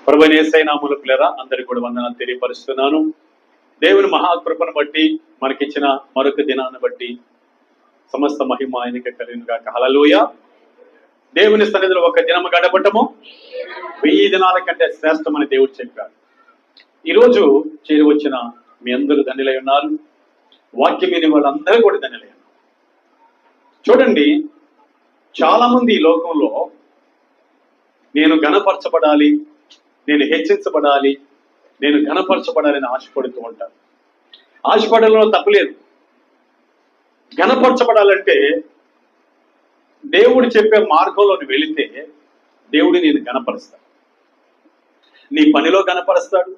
ప్రభువైన యేసయ్య నామములో పిల్లరా అందరికీ కూడా వందనాలు తెలియపరుస్తున్నాను. దేవుని మహాకృపను బట్టి మనకిచ్చిన మరొక దినాన్ని బట్టి సమస్త మహిమ ఆయనకే కలుగును గాక. హల్లెలూయా. దేవుని సన్నిధిలో ఒక దినము గడపటము 1000 దినాల కంటే శ్రేష్టమని దేవుడు చెప్పాడు. ఈరోజు చేరి వచ్చిన మీ అందరూ ధన్యులై ఉన్నారు. వాక్యం విని వాళ్ళందరూ కూడా ధన్యులై ఉన్నారు. చూడండి, చాలా మంది ఈ లోకంలో నేను ఘనపరచబడాలి, నేను హెచ్చించబడాలి, నేను ఘనపరచబడాలని ఆశపడుతూ ఉంటాను. ఆశపడడంలో తప్పులేదు. ఘనపరచబడాలంటే దేవుడు చెప్పే మార్గంలో వెళితే దేవుడు నేను ఘనపరుస్తాడు. నీ పనిలో ఘనపరుస్తాడు,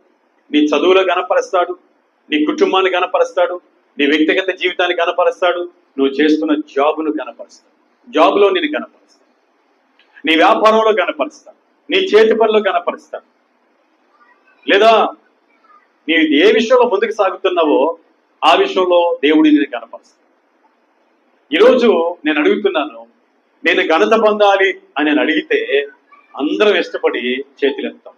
నీ చదువులో ఘనపరుస్తాడు, నీ కుటుంబాన్ని ఘనపరుస్తాడు, నీ వ్యక్తిగత జీవితాన్ని ఘనపరుస్తాడు, నువ్వు చేస్తున్న జాబును ఘనపరుస్తాడు, జాబులో నేను ఘనపరుస్తాడు, నీ వ్యాపారంలో ఘనపరుస్తాడు, నీ చేతి పనిలో ఘనపరుస్తాడు. లేదా నీవు ఏ విషయంలో ముందుకు సాగుతున్నావో ఆ విషయంలో దేవుడిని నేను ఘనపరుస్తాను. ఈరోజు నేను అడుగుతున్నాను, నేను ఘనత పొందాలి అని నేను అడిగితే అందరం ఇష్టపడి చేతులెత్తాం.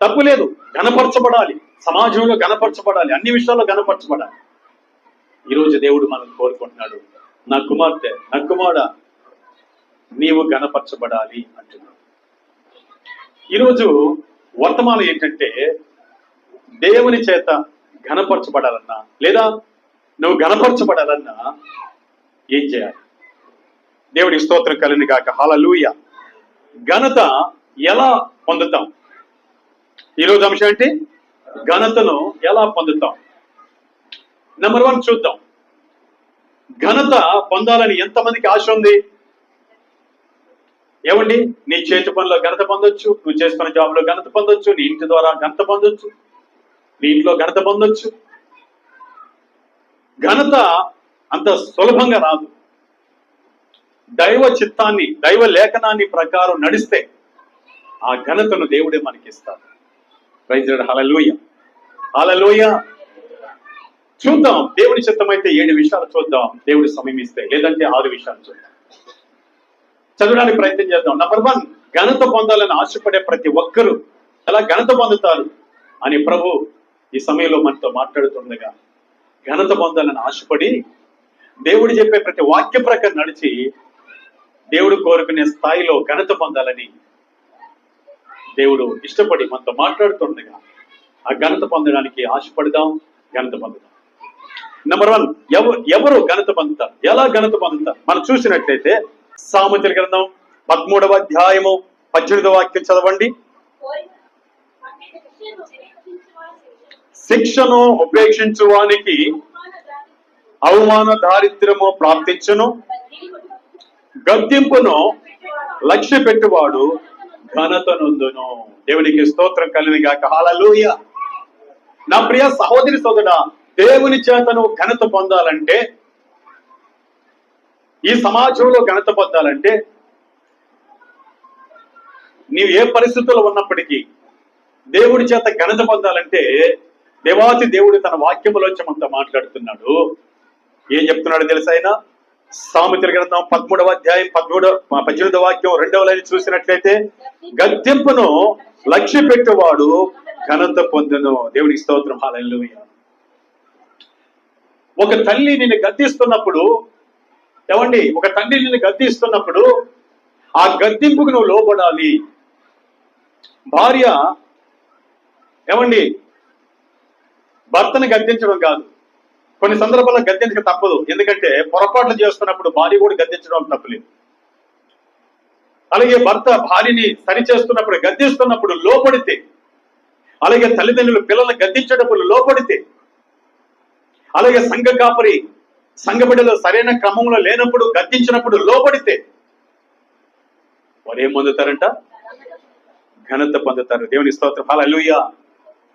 తప్పు లేదు, ఘనపరచబడాలి, సమాజంలో ఘనపరచబడాలి, అన్ని విషయాల్లో ఘనపరచబడాలి. ఈరోజు దేవుడు మనల్ని కోరుకుంటున్నాడు, నా కుమార్తె, నా కుమారుడా, నీవు ఘనపరచబడాలి అంటున్నాడు. ఈరోజు వర్తమానం ఏంటంటే, దేవుని చేత ఘనపరచబడాలన్నా లేదా నువ్వు ఘనపరచబడాలన్నా ఏం చేయాలి? దేవుడి స్తోత్రం కలుగును గాక. హల్లెలూయా. ఘనత ఎలా పొందుతాం? ఈరోజు అంశం ఏంటి? ఘనతను ఎలా పొందుతాం? నెంబర్ 1 చూద్దాం. ఘనత పొందాలని ఎంతమందికి ఆశ ఉంది? ఏమండి, నీ చేతి పనిలో ఘనత పొందొచ్చు, నువ్వు చేసుకున్న జాబ్లో ఘనత పొందొచ్చు, నీ ఇంటి ద్వారా ఘనత పొందొచ్చు, నీ ఇంట్లో ఘనత పొందొచ్చు. ఘనత అంత సులభంగా రాదు. దైవ చిత్తాన్ని, దైవ లేఖనాన్ని ప్రకారం నడిస్తే ఆ ఘనతను దేవుడే మనకిస్తాడు. Praise lord. హల్లెలూయా, హల్లెలూయా. చూద్దాం, దేవుడి చిత్తం అయితే 7 విషయాలు చూద్దాం, దేవుడి సమయం ఇస్తే. లేదంటే 6 విషయాలు చూద్దాం, చదవడానికి ప్రయత్నం చేద్దాం. నెంబర్ 1, ఘనత పొందాలని ఆశపడే ప్రతి ఒక్కరూ ఎలా ఘనత పొందుతారు అని ప్రభు ఈ సమయంలో మనతో మాట్లాడుతుండగా, ఘనత పొందాలని ఆశపడి దేవుడు చెప్పే ప్రతి వాక్య ప్రకారం నడిచి దేవుడు కోరుకునే స్థాయిలో ఘనత పొందాలని దేవుడు ఇష్టపడి మనతో మాట్లాడుతుండగా ఆ ఘనత పొందడానికి ఆశపడదాం, ఘనత పొందుదాం. నెంబర్ 1, ఎవరు ఘనత పొందుతారు, ఎలా ఘనత పొందుతారు? మనం చూసినట్లయితే సామెతల గ్రంథం 13వ అధ్యాయము 18వ వాక్యం చదవండి. శిక్షను ఉపేక్షించు వానికి అవమాన దారిద్ర్యము ప్రాప్తించును, గద్దింపును లక్ష్య పెట్టువాడు ఘనత నొందును. దేవునికి స్తోత్రం కలుగును గాక. హల్లెలూయా. నా ప్రియ సహోదరి సోదరుడా, దేవుని చేతను ఘనత పొందాలంటే, ఈ సమాజంలో ఘనత పొందాలంటే, నీవు ఏ పరిస్థితుల్లో ఉన్నప్పటికీ దేవుడి చేత ఘనత పొందాలంటే, దేవాతి దేవుడు తన వాక్యములోంచి మనతో మాట్లాడుతున్నాడు. ఏం చెప్తున్నాడు తెలుసా? ఆయన సామెతల గ్రంథం 13వ అధ్యాయం 18వ వాక్యం 2వ లైన్ చూసినట్లయితే, గద్దింపును లక్ష్య పెట్టువాడు ఘనత పొందును. దేవునికి స్తోత్రం. హల్లెలూయా. ఒక తల్లి నిన్ను గద్దిస్తున్నప్పుడు, ఏమండి, ఒక తండ్రి నిన్ను గద్దిస్తున్నప్పుడు ఆ గద్దింపుకు నువ్వు లోబడాలి. భార్య, ఏమండి, భర్తను గద్దించడం కాదు, కొన్ని సందర్భాల్లో గద్దించక తప్పదు. ఎందుకంటే పొరపాట్లు చేస్తున్నప్పుడు భార్య కూడా గద్దించడం తప్పలేదు. అలాగే భర్త భార్యని సరిచేస్తున్నప్పుడు, గద్దిస్తున్నప్పుడు లోపడితే, అలాగే తల్లిదండ్రులు పిల్లల్ని గద్దించేటప్పుడు లోపడితే, అలాగే సంఘ కాపరి సంఘ బిడ్డలు సరైన క్రమంలో లేనప్పుడు గద్దించినప్పుడు లోపడితే వారు ఏం పొందుతారంట? ఘనత పొందుతారు. దేవుని స్తోత్రం. హల్లెలూయా.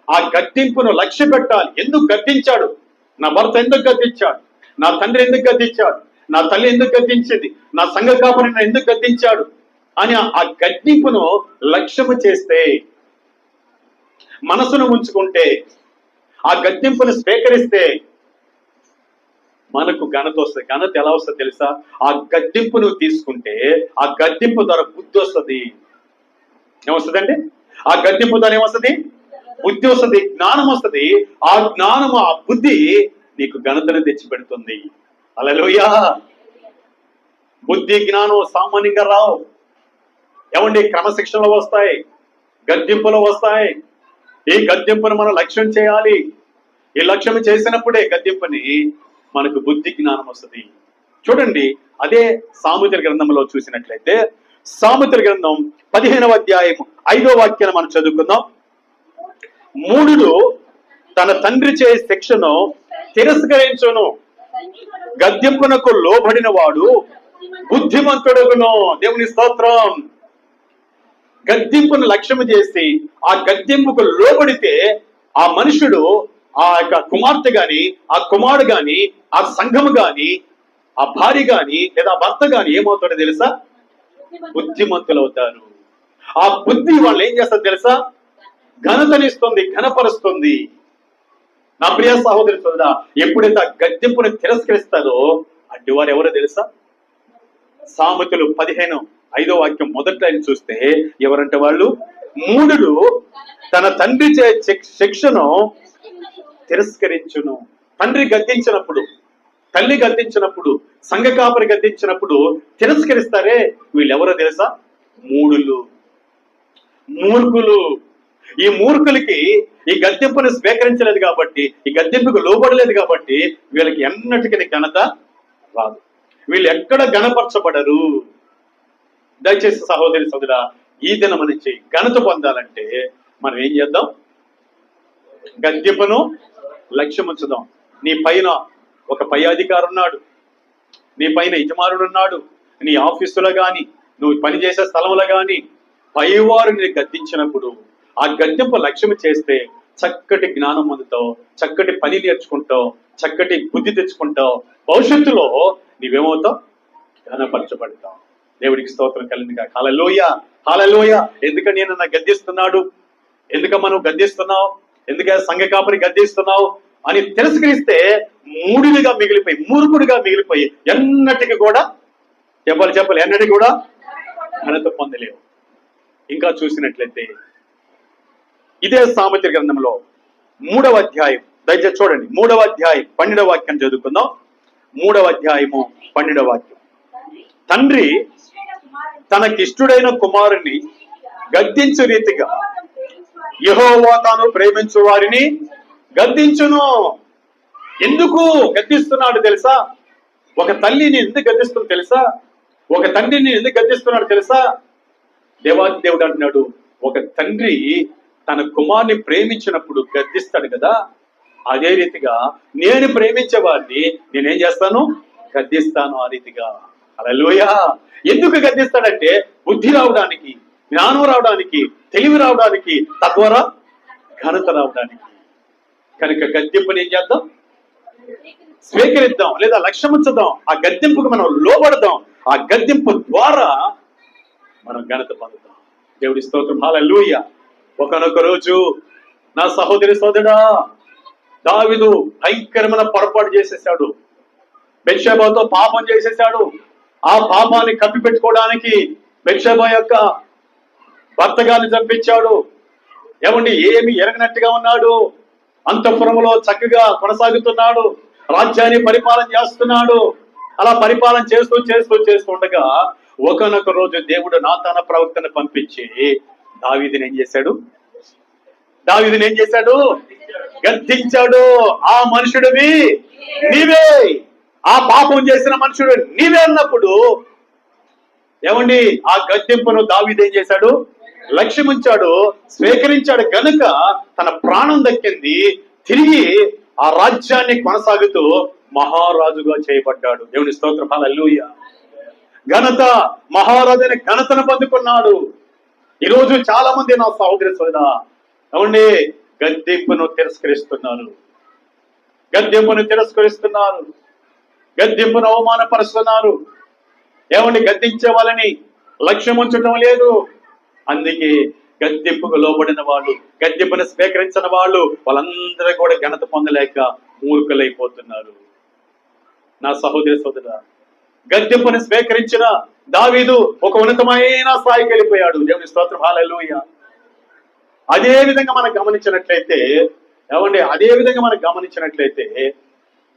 ఆ గద్దింపును లక్ష్య పెట్టాలి. ఎందుకు గద్దించాడు? నా భర్త ఎందుకు గద్దించాడు? నా తండ్రి ఎందుకు గద్దించాడు? నా తల్లి ఎందుకు గద్దించింది? నా సంఘ కాపరి ఎందుకు గద్దించాడు అని ఆ గద్దింపును లక్ష్యము చేస్తే, మనసును ఉంచుకుంటే, ఆ గద్దింపును స్వీకరిస్తే మనకు ఘనత వస్తుంది. ఘనత ఎలా వస్తుంది తెలుసా? ఆ గద్దింపు నువ్వు తీసుకుంటే ఆ గద్దింపు ద్వారా బుద్ధి వస్తుంది. ఏమొస్తుందండి? ఆ గద్దింపుతో ఏమొస్తుంది? బుద్ధి వస్తుంది, జ్ఞానం వస్తుంది. ఆ జ్ఞానము, ఆ బుద్ధి నీకు ఘనతను తెచ్చిపెడుతుంది. హల్లెలూయా. బుద్ధి జ్ఞానం సామాన్యంగా రావు. ఏమండి, క్రమశిక్షణలో వస్తాయి, గద్దింపులు వస్తాయి. ఈ గద్దింపును మనం లక్ష్యం చేయాలి. ఈ లక్ష్యం చేసినప్పుడే గద్దింపుని మనకు బుద్ధి జ్ఞానం వస్తుంది. చూడండి, అదే సామెతల గ్రంథంలో చూసినట్లయితే సామెతల గ్రంథం 15వ అధ్యాయం 5వ వాక్యాన్ని మనం చదువుకుందాం. మూఢుడు తన తండ్రి చే శిక్షను తిరస్కరించును, గద్దింపునకు లోబడిన వాడు బుద్ధిమంతుడుగును. దేవుని స్తోత్రం. గద్దింపును లక్ష్యం చేసి ఆ గద్దింపుకు లోబడితే ఆ మనుషుడు, ఆ యొక్క కుమార్తె గాని, ఆ కుమారుడు గాని, ఆ సంఘము గాని, ఆ భార్య గాని లేదా భర్త గాని ఏమవుతాడో తెలుసా? బుద్ధిమంతులు అవుతారు. ఆ బుద్ధి వాళ్ళు ఏం చేస్తారు తెలుసా? ఘనతనిస్తుంది, ఘనపరుస్తుంది. నా ప్రియ సహోదరి సోదరా, ఎప్పుడైతే ఆ గద్దింపుని తిరస్కరిస్తారో అట్టి వారు ఎవరో తెలుసా? సామెతలు 15:5వ వాక్యం మొదట ఆయన చూస్తే ఎవరంటే వాళ్ళు మూఢుడు తన తండ్రి చే శిక్షను తిరస్కరించును. తండ్రి గద్దించినప్పుడు, తల్లి గద్దించినప్పుడు, సంఘ కాపరి గద్దించినప్పుడు తిరస్కరిస్తారే, వీళ్ళెవరో తెలుసా? మూఢులు, మూర్ఖులు. ఈ మూర్ఖులకి ఈ గద్దింపును స్వీకరించలేదు కాబట్టి, ఈ గద్దింపుకు లోబడలేదు కాబట్టి వీళ్ళకి ఎన్నటికీ ఘనత రాదు. వీళ్ళు ఎక్కడ గణపరచబడరు. దయచేసి సహోదరి సోదరా, ఈ దినం నుంచి ఘనత పొందాలంటే మనం ఏం చేద్దాం? గద్దింపును లక్ష్యం ఉంచుదాం. నీ పైన ఒక పై అధికారి ఉన్నాడు, నీ పైన యజమానుడు ఉన్నాడు, నీ ఆఫీసులో గాని, నువ్వు పనిచేసే స్థలంలో గాని పైవారు నేను గద్దించినప్పుడు ఆ గద్దింపు లక్ష్యం చేస్తే చక్కటి జ్ఞానం పొందుతావు, చక్కటి పని నేర్చుకుంటావు, చక్కటి బుద్ధి తెచ్చుకుంటావు. భవిష్యత్తులో నీవేమవుతావు? ఘనపరచబడతావు. దేవుడికి స్తోత్రం కలిగిందిగా. హల్లెలూయా, హల్లెలూయా. ఎందుకని నేను గద్దిస్తున్నాడు, ఎందుక మనం గద్దిస్తున్నావు, ఎందుకంటే సంఘ కాపరి గద్దిస్తున్నావు అని తిరస్కరిస్తే మూఢుడిగా మిగిలిపోయి, మూర్ఖుడిగా మిగిలిపోయి ఎన్నటికి కూడా చెప్పాలి ఎన్నటికి కూడా ఘనత పొందలేవు. ఇంకా చూసినట్లయితే ఇదే సామెతల గ్రంథంలో 3వ అధ్యాయం, దయచేసి చూడండి, 3వ అధ్యాయం 12వ వాక్యం చదువుకుందాం. 3వ అధ్యాయము 12వ వాక్యం. తండ్రి తనకిష్టుడైన కుమారుని గద్దించు రీతిగా యెహోవా తాను ప్రేమించు వారిని గద్దించును. ఎందుకు గద్దిస్తున్నాడు తెలుసా? ఒక తల్లిని ఎందుకు గద్దిస్తుంది తెలుసా? ఒక తండ్రిని ఎందుకు గద్దిస్తున్నాడు తెలుసా? దేవాది దేవుడు అంటున్నాడు, ఒక తండ్రి తన కుమారుని ప్రేమించినప్పుడు గద్దిస్తాడు కదా, అదే రీతిగా నేను ప్రేమించే వారిని నేనేం చేస్తాను? గద్దిస్తాను. ఆ రీతిగా. హల్లెలూయా. ఎందుకు గద్దిస్తాడంటే బుద్ధి రావడానికి, జ్ఞానం రావడానికి, తెలివి రావడానికి, తద్వారా ఘనత రావడానికి. కనుక గద్దింపుని ఏం చేద్దాం? స్వీకరిద్దాం, లేదా లక్ష్యం ఉంచుదాం. ఆ గద్దింపుకు మనం లోబడదాం. ఆ గద్దింపు ద్వారా మనం ఘనత పొందుతాం. దేవుడి స్తోత్రం. హల్లెలూయా. ఒకనొక రోజు నా సహోదరి సోదరుడా, దావీదు భయంకరమైన పొరపాటు చేసేసాడు. బెత్షెబాతో పాపం చేసేసాడు. ఆ పాపాన్ని కప్పిపెట్టుకోవడానికి బెత్షెబా యొక్క భర్త గారిని చంపించాడు. ఏమండి, ఏమి ఎరగనట్టుగా ఉన్నాడు. అంతఃపురంలో చక్కగా కొనసాగుతున్నాడు, రాజ్యాన్ని పరిపాలన చేస్తున్నాడు. అలా పరిపాలన చేస్తూ ఉండగా ఒకనొక రోజు దేవుడు నాతాన ప్రవక్తను పంపించి దావీదుని ఏం చేశాడు? గద్దించాడు. ఆ మనుషుడివి నీవే, ఆ పాపం చేసిన మనుషుడు నీవే అన్నప్పుడు ఏమండి, ఆ గద్దింపును దావీదు ఏం చేశాడు? లక్ష్యముంచాడు, స్వీకరించాడు. గనుక తన ప్రాణం దక్కింది. తిరిగి ఆ రాజ్యాన్ని కొనసాగుతూ మహారాజుగా చేయబడ్డాడు. దేవుని స్తోత్రం. హల్లెలూయా. ఘనత, మహారాజుని ఘనతను పొందుకున్నాడు. ఈరోజు చాలా మంది నా సహోదరి సోదరా, ఏమండి, గద్దింపును తిరస్కరిస్తున్నారు, గద్దింపును అవమానపరుస్తున్నారు. ఏమండి, గద్దించే వాళ్ళని లక్ష్యం ఉంచడం లేదు. అందుకే గద్దింపుకు లోబడిన వాళ్ళు, గద్దింపును స్వీకరించిన వాళ్ళు, వాళ్ళందరూ కూడా ఘనత పొందలేక మూర్ఖులైపోతున్నారు. నా సహోదరి సోదరా, గద్దింపును స్వీకరించిన దావీదు ఒక ఉన్నతమైన స్థాయికి వెళ్ళిపోయాడు. దేవుని స్తోత్రం. హల్లెలూయా. అదే విధంగా మనం గమనించినట్లయితే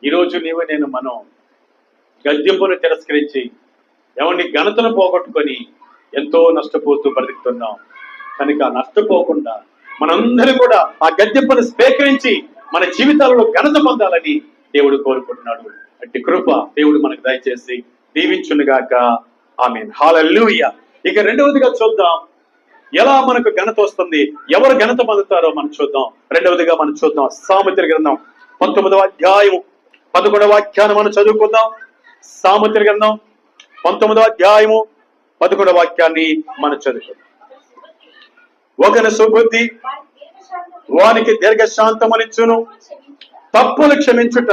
ఈరోజు నీవు నేను మనం గద్దింపును తిరస్కరించి ఘనతను పోగొట్టుకొని ఎంతో నష్టపోతూ బ్రతుకుతున్నాం. కనుక నష్టపోకుండా మనందరం కూడా ఆ గద్దింపును స్వీకరించి మన జీవితాలలో ఘనత పొందాలని దేవుడు కోరుకుంటున్నాడు. అట్టి కృప దేవుడు మనకు దయచేసి దీవించునుగాక. ఆమేన్. హల్లెలూయా. ఇక రెండవదిగా చూద్దాం, ఎలా మనకు ఘనత వస్తుంది, ఎవరు ఘనత పొందుతారో మనం చూద్దాం. రెండవదిగా మనం చూద్దాం సామెతల గ్రంథం 19వ అధ్యాయం 11వ వాక్యాన్ని మనం చదువుకుందాం. సామెతల గ్రంథం 19వ అధ్యాయము 11వ వాక్యాన్ని మనం చదువుకుందాం. ఒకని సుబుద్ధి వానికి దీర్ఘశాంతమనిచ్చును, తప్పులు క్షమించుట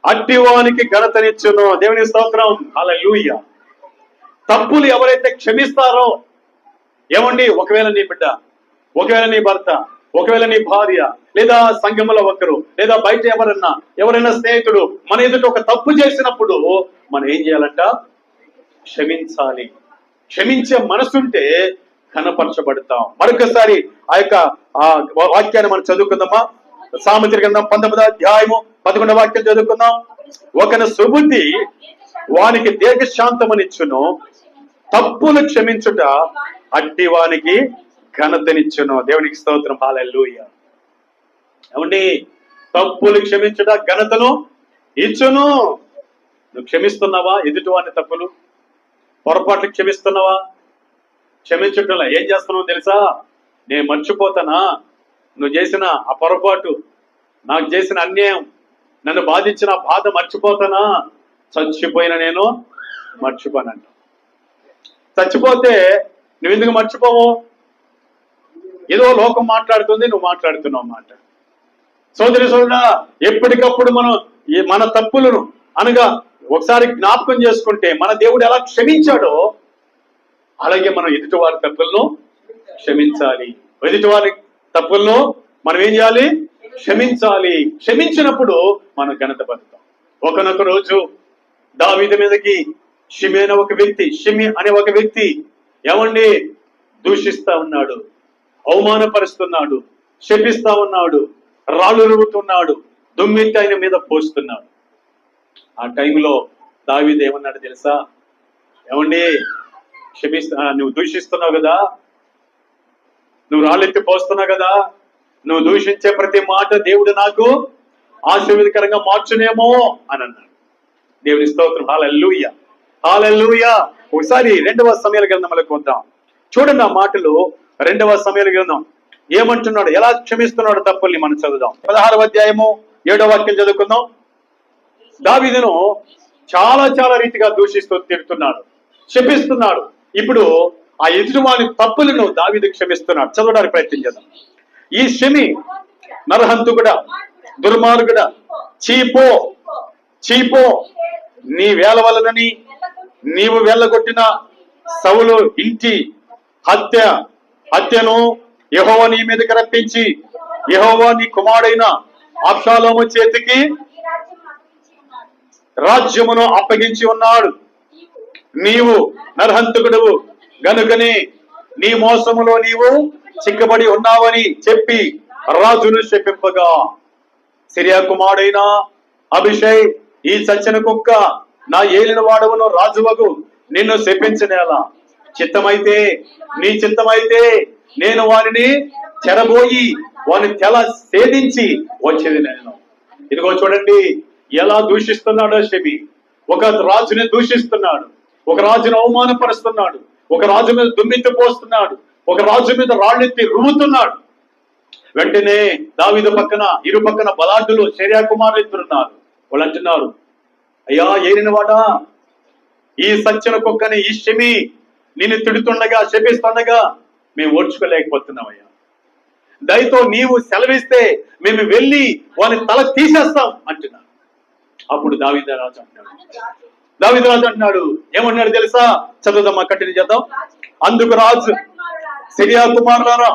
అట్టి వానికి ఘనతనిచ్చును. దేవుని స్తోత్రం. హల్లెలూయా. తప్పులు ఎవరైతే క్షమిస్తారో, ఒకవేళ నీ బిడ్డ, ఒకవేళ నీ భర్త, ఒకవేళ నీ భార్య, లేదా సంఘములో ఒకరు, లేదా బయట ఎవరైనా స్నేహితుడు మన ఎదుట ఒక తప్పు చేసినప్పుడు మనం ఏం చేయాలంట? క్షమించాలి. క్షమించే మనసుంటే కనపరచబడతాం. మరొకసారి ఆ యొక్క వాక్యాన్ని మనం చదువుకుందామా? సామెతల గ్రంథం 19వ అధ్యాయము 11వ వాక్యం చదువుకుందాం. ఒకని సుబుద్ధి వానికి దీర్ఘశాంతమనిచ్చును, తప్పులు క్షమించుట అట్టి వానికి ఘనతనిచ్చును. దేవునికి స్తోత్రం. హల్లెలూయా. తప్పులు క్షమించుట ఘనతను ఇచ్చును. నువ్వు క్షమిస్తున్నావా? ఎదుటి వాని తప్పులు, పొరపాట్లు క్షమిస్తున్నావా? క్షమించటంలో ఏం చేస్తున్నావు తెలుసా? నేను మర్చిపోతానా? నువ్వు చేసిన ఆ పొరపాటు, నాకు చేసిన అన్యాయం, నన్ను బాధించిన బాధ మర్చిపోతానా? చచ్చిపోయిన నేను మర్చిపోనంట. చచ్చిపోతే నువ్వు ఎందుకు మర్చిపోవు? ఏదో లోకం మాట్లాడుతుంది, నువ్వు మాట్లాడుతున్నావు మాట. సోదరి సోదరుడా, ఎప్పటికప్పుడు మనం మన తప్పులను అనగా ఒకసారి జ్ఞాపకం చేసుకుంటే మన దేవుడు ఎలా క్షమించాడో అలాగే మనం ఎదుటివారి తప్పులను క్షమించాలి. ఎదుటివారి తప్పులను మనం ఏం చేయాలి? క్షమించాలి. క్షమించినప్పుడు మనం ఘనత పొందుతాం. ఒకనొక రోజు దావీదు మీదకి షిమి అనే ఒక వ్యక్తి దూషిస్తా ఉన్నాడు, అవమానపరుస్తున్నాడు, శపిస్తా ఉన్నాడు, రాళ్ళు రువ్వుతున్నాడు, దుమ్మెత్తి ఆయన మీద పోస్తున్నాడు. ఆ టైంలో దావీదు ఏమన్నాడు తెలుసా? నువ్వు దూషిస్తున్నావు కదా, నువ్వు రాళ్ళెత్తి పోస్తున్నావు కదా, నువ్వు దూషించే ప్రతి మాట దేవుడు నాకు ఆశీర్వాదకరంగా మార్చునేమో అని అన్నాడు. దేవుని స్తోత్రం. హల్లెలూయా. హల్లెలూయా. ఒకసారి 2వ సమయాల గ్రంథంలోకి వద్దాం. చూడండి ఆ మాటలు. 2వ సమయాల గ్రంథం ఏమంటున్నాడు, ఎలా క్షమిస్తున్నాడు తప్పుల్ని మనం చదువుదాం. 16వ అధ్యాయము 7వ వాక్యం చదువుకుందాం. దావీదును చాలా చాలా రీతిగా దూషిస్తూ తిడుతున్నాడు, శపిస్తున్నాడు. ఇప్పుడు ఆ ఎదుటివాని తప్పులను దావీదు క్షమిస్తున్నాడు. చదవడానికి ప్రయత్నం చేద్దాం. ఈ షిమి నరహంతుకుడా, దుర్మార్గుడా, చీపో, నీ వేల వలనని నీవు వెళ్ళగొట్టిన సౌలు ఇంటి హత్యను యెహోవా నీ మీదకి రప్పించి యెహోవా నీ కుమారుడైన అబ్షాలోము చేతికి రాజ్యమును అప్పగించి ఉన్నాడు. నీవు నరహంతకుడువు గనుకనే నీ మోసములో నీవు చిక్కబడి ఉన్నావని చెప్పి రాజును శపింపగా, సిరియా కుమారుడైన అభిషై, ఈ చచ్చిన కుక్క నా ఏలిన వాడవును రాజువగు నిన్ను శపించనేలా, నీ చిత్తమైతే నేను వారిని చెరబోయి వారిని తెల సేధించి వచ్చేది నేను. ఇదిగో చూడండి ఎలా దూషిస్తున్నాడో షిమి. ఒక రాజుని దూషిస్తున్నాడు, ఒక రాజును అవమానపరుస్తున్నాడు, ఒక రాజు మీద దుమ్మెత్తి పోస్తున్నాడు, ఒక రాజు మీద రాళ్ళెత్తి రువ్వుతున్నాడు. వెంటనే దావీదు పక్కన ఇరు పక్కన బలాఢ్యులు సిరియా కుమారులు ఇద్దరున్నారు. వాళ్ళు అంటున్నారు, అయ్యా ఏలినవాడా, ఈ సచ్చిన కుక్కని ఈ షిమి నిన్ను తిడుతుండగా శపిస్తుండగా మేము ఓర్చుకోలేకపోతున్నామయ్యా, దయతో నీవు సెలవిస్తే మేము వెళ్ళి వాని తల తీసేస్తాం అంటున్నారు. అప్పుడు దావీదు రాజు అంటున్నాడు, ఏమన్నాడు తెలుసా? చదువుదామా, కంటిన్యూ చేద్దాం. అందుకు రాజు, సిరియా కుమారులారా,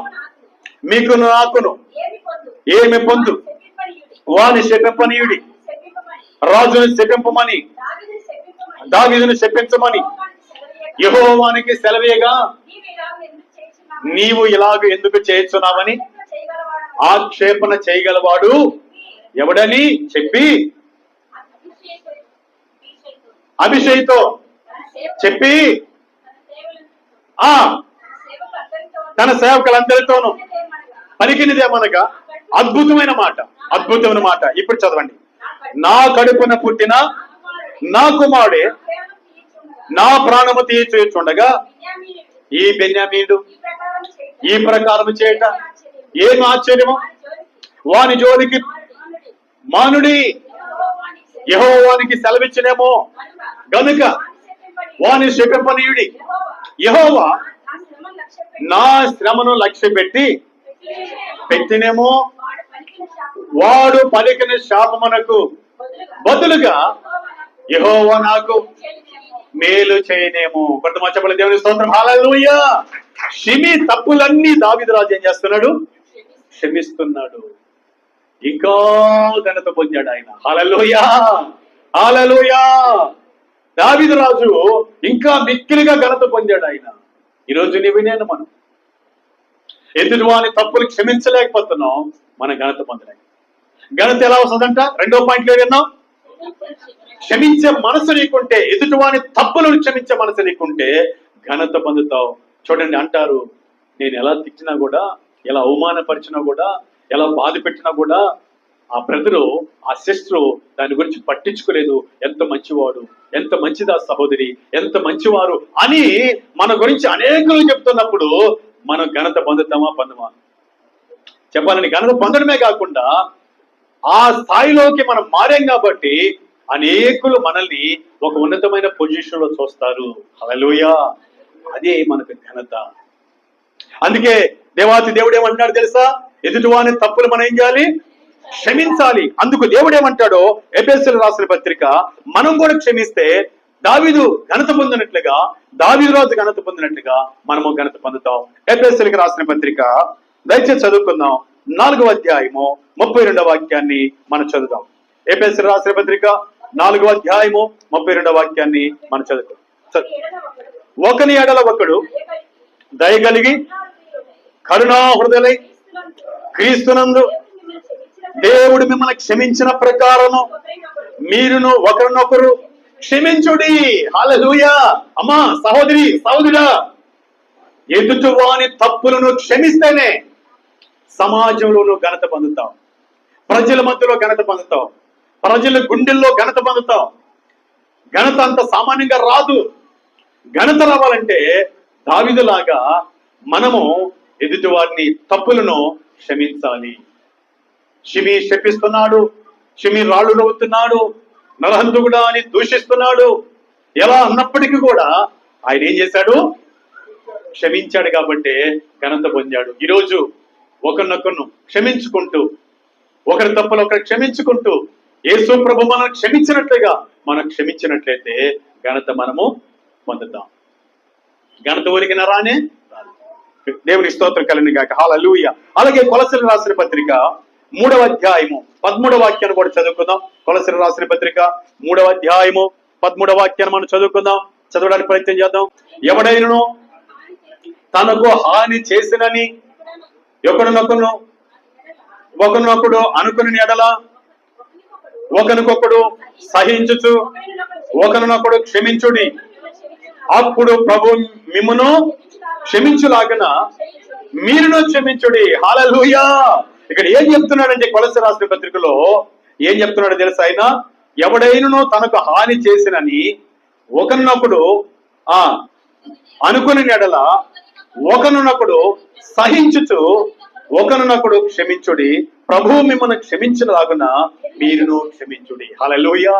మీకు నాకును ఏమి పొందు, వాని శపింపనీయుడి, రాజుని శపింపమని దావీదును శపించమని యెహోవానికి సెలవేగా నీవు ఇలాగ ఎందుకు చేస్తున్నావని ఆక్షేపణ చేయగలవాడు ఎవడని చెప్పి అభిషేక్తో చెప్పి తన సేవకులందరితోనూ పలికినదేమనగా అద్భుతమైన మాట, అద్భుతమైన మాట. ఇప్పుడు చదవండి. నా కడుపున పుట్టిన నా కుమారుడే నా ప్రాణము తీర్చుండగా ఈ బెన్యామీనుడు ఈ ప్రకారం చేయట ఏం ఆశ్చర్యము? వాని జోలికి మానుడి యెహోవానికి సెలవిచ్చినేమో గనుక వాని శపింపనీయుడి. యెహోవా నా శ్రమను లక్ష్య పెట్టినేమో వాడు పలికిన శాపమునకు బదులుగా యెహోవా నాకు మేలు చేయనేమో. కొంతమంది చెప్పలేదు దేవుని స్తోత్రం. హల్లెలూయా. షిమి తప్పులన్నీ దావీదు రాజు ఏం చేస్తున్నాడు? క్షమిస్తున్నాడు. ఇంకా ఘనత పొందాడు ఆయన. హల్లెలూయా, హల్లెలూయా. దావీదు రాజు ఇంకా మిక్కిలిగా ఘనత పొందాడు ఆయన. ఈరోజు నీవు నేను మనం ఎదుటి వాని తప్పులు క్షమించలేకపోతున్నాం, మనం ఘనత పొందలేక. ఘనత ఎలా వస్తుందంట? రెండో పాయింట్ లో విన్నాం. క్షమించే మనసు నీకుంటే, ఎదుటివాని తప్పులను క్షమించే మనసు నీకుంటే ఘనత పొందుతావు. చూడండి, అంటారు నేను ఎలా తిట్టినా కూడా, ఎలా అవమానపరిచినా కూడా, ఎలా బాధ పెట్టినా కూడా ఆ బ్రదరు, ఆ సిస్టరు దాని గురించి పట్టించుకోలేదు. ఎంత మంచివాడు, ఎంత మంచిది ఆ సహోదరి, ఎంత మంచివారు అని మన గురించి అనేకులు చెప్తున్నప్పుడు మనం ఘనత పొందుతామా పొందమా? చెప్పాలని ఘనత పొందడమే కాకుండా ఆ స్థాయిలోకి మనం మారాం కాబట్టి అనేకులు మనల్ని ఒక ఉన్నతమైన పొజిషన్ లో చూస్తారు. హల్లెలూయా. అదే మనకు ఘనత. అందుకే దేవాతి దేవుడు ఏమంటాడు తెలుసా? ఎదుటివాని తప్పులు మనం ఏం చేయాలి? క్షమించాలి. అందుకు దేవుడు ఏమంటాడో ఎఫెసీయులకు రాసిన పత్రిక, మనం కూడా క్షమిస్తే దావీదు ఘనత పొందినట్లుగా, దావీదు రాజు ఘనత పొందినట్లుగా మనము ఘనత పొందుతాం. ఎఫెసీయులకు రాసిన పత్రిక దయచేసి చదువుకుందాం. 4వ అధ్యాయము 32వ వాక్యాన్ని మనం చదువుదాం. ఎఫెసీయులకు రాసిన పత్రిక 4వ అధ్యాయము 32వ వాక్యాన్ని మనం చదువుతాం. ఒకని ఎడల ఒకడు దయగలిగి కరుణా హృదయులై క్రీస్తునందు దేవుడు మిమ్మల్ని క్షమించిన ప్రకారము మీరును ఒకరినొకరు క్షమించుడి. హల్లెలూయా. అమ్మా సహోదరి, సహోదరుడా, ఎదుటి వాని తప్పులను క్షమిస్తేనే సమాజంలోనూ ఘనత పొందుతాం, ప్రజల మధ్యలో ఘనత పొందుతాం, ప్రజల గుండెల్లో ఘనత పొందుతాం. ఘనత అంత సామాన్యంగా రాదు. ఘనత రావాలంటే దావీదులాగా మనము ఎదుటి వారిని తప్పులను క్షమించాలి. షిమి శపిస్తున్నాడు, షిమి రాళ్ళు నవ్వుతున్నాడు, నరహంతుకుడా అని దూషిస్తున్నాడు. ఎలా అన్నప్పటికీ కూడా ఆయన ఏం చేశాడు? క్షమించాడు. కాబట్టి ఘనత పొందాడు. ఈరోజు ఒకరినొకరు క్షమించుకుంటూ, ఒకరి తప్పులు ఒకరు క్షమించుకుంటూ, యేసు ప్రభు మనం క్షమించినట్లుగా మనం క్షమించినట్లయితే ఘనత మనము పొందుతాం. ఘనత ఊరికి రానే దేవుని స్తోత్రం కలిగిన గాక. హల్లెలూయా. అలాగే కొలస్సీలకు రాసిన పత్రిక 3వ అధ్యాయము 13వ వాక్యాన్ని కూడా చదువుకుందాం. కొలస్సీలకు రాసిన పత్రిక 3వ అధ్యాయము 13వ వాక్యాన్ని మనం చదువుకుందాం. చదవడానికి ప్రయత్నం చేద్దాం. ఎవడైనను తనకు హాని చేసినని ఒకరినొకడు అనుకుని ఎడల ఒకరికొకడు సహించుచు ఒకరినొకడు క్షమించుడి. అప్పుడు ప్రభు మిమ్మును క్షమించులాగన మీరును క్షమించుడి. హల్లెలూయా. ఇక్కడ ఏం చెప్తున్నాడంటే కొలస్సీ రాసిన పత్రికలో ఏం చెప్తున్నాడో తెలుసా? ఆయన ఎవడైనను తనకు హాని చేసినని ఒకరినొకడు అనుకుని ఎడల ఒకరినొకడు సహించుచు ఒకరినొకడు క్షమించుడి. ప్రభువు మిమ్మల్ని క్షమించలాగున మీరును క్షమించుడి. హల్లెలూయా.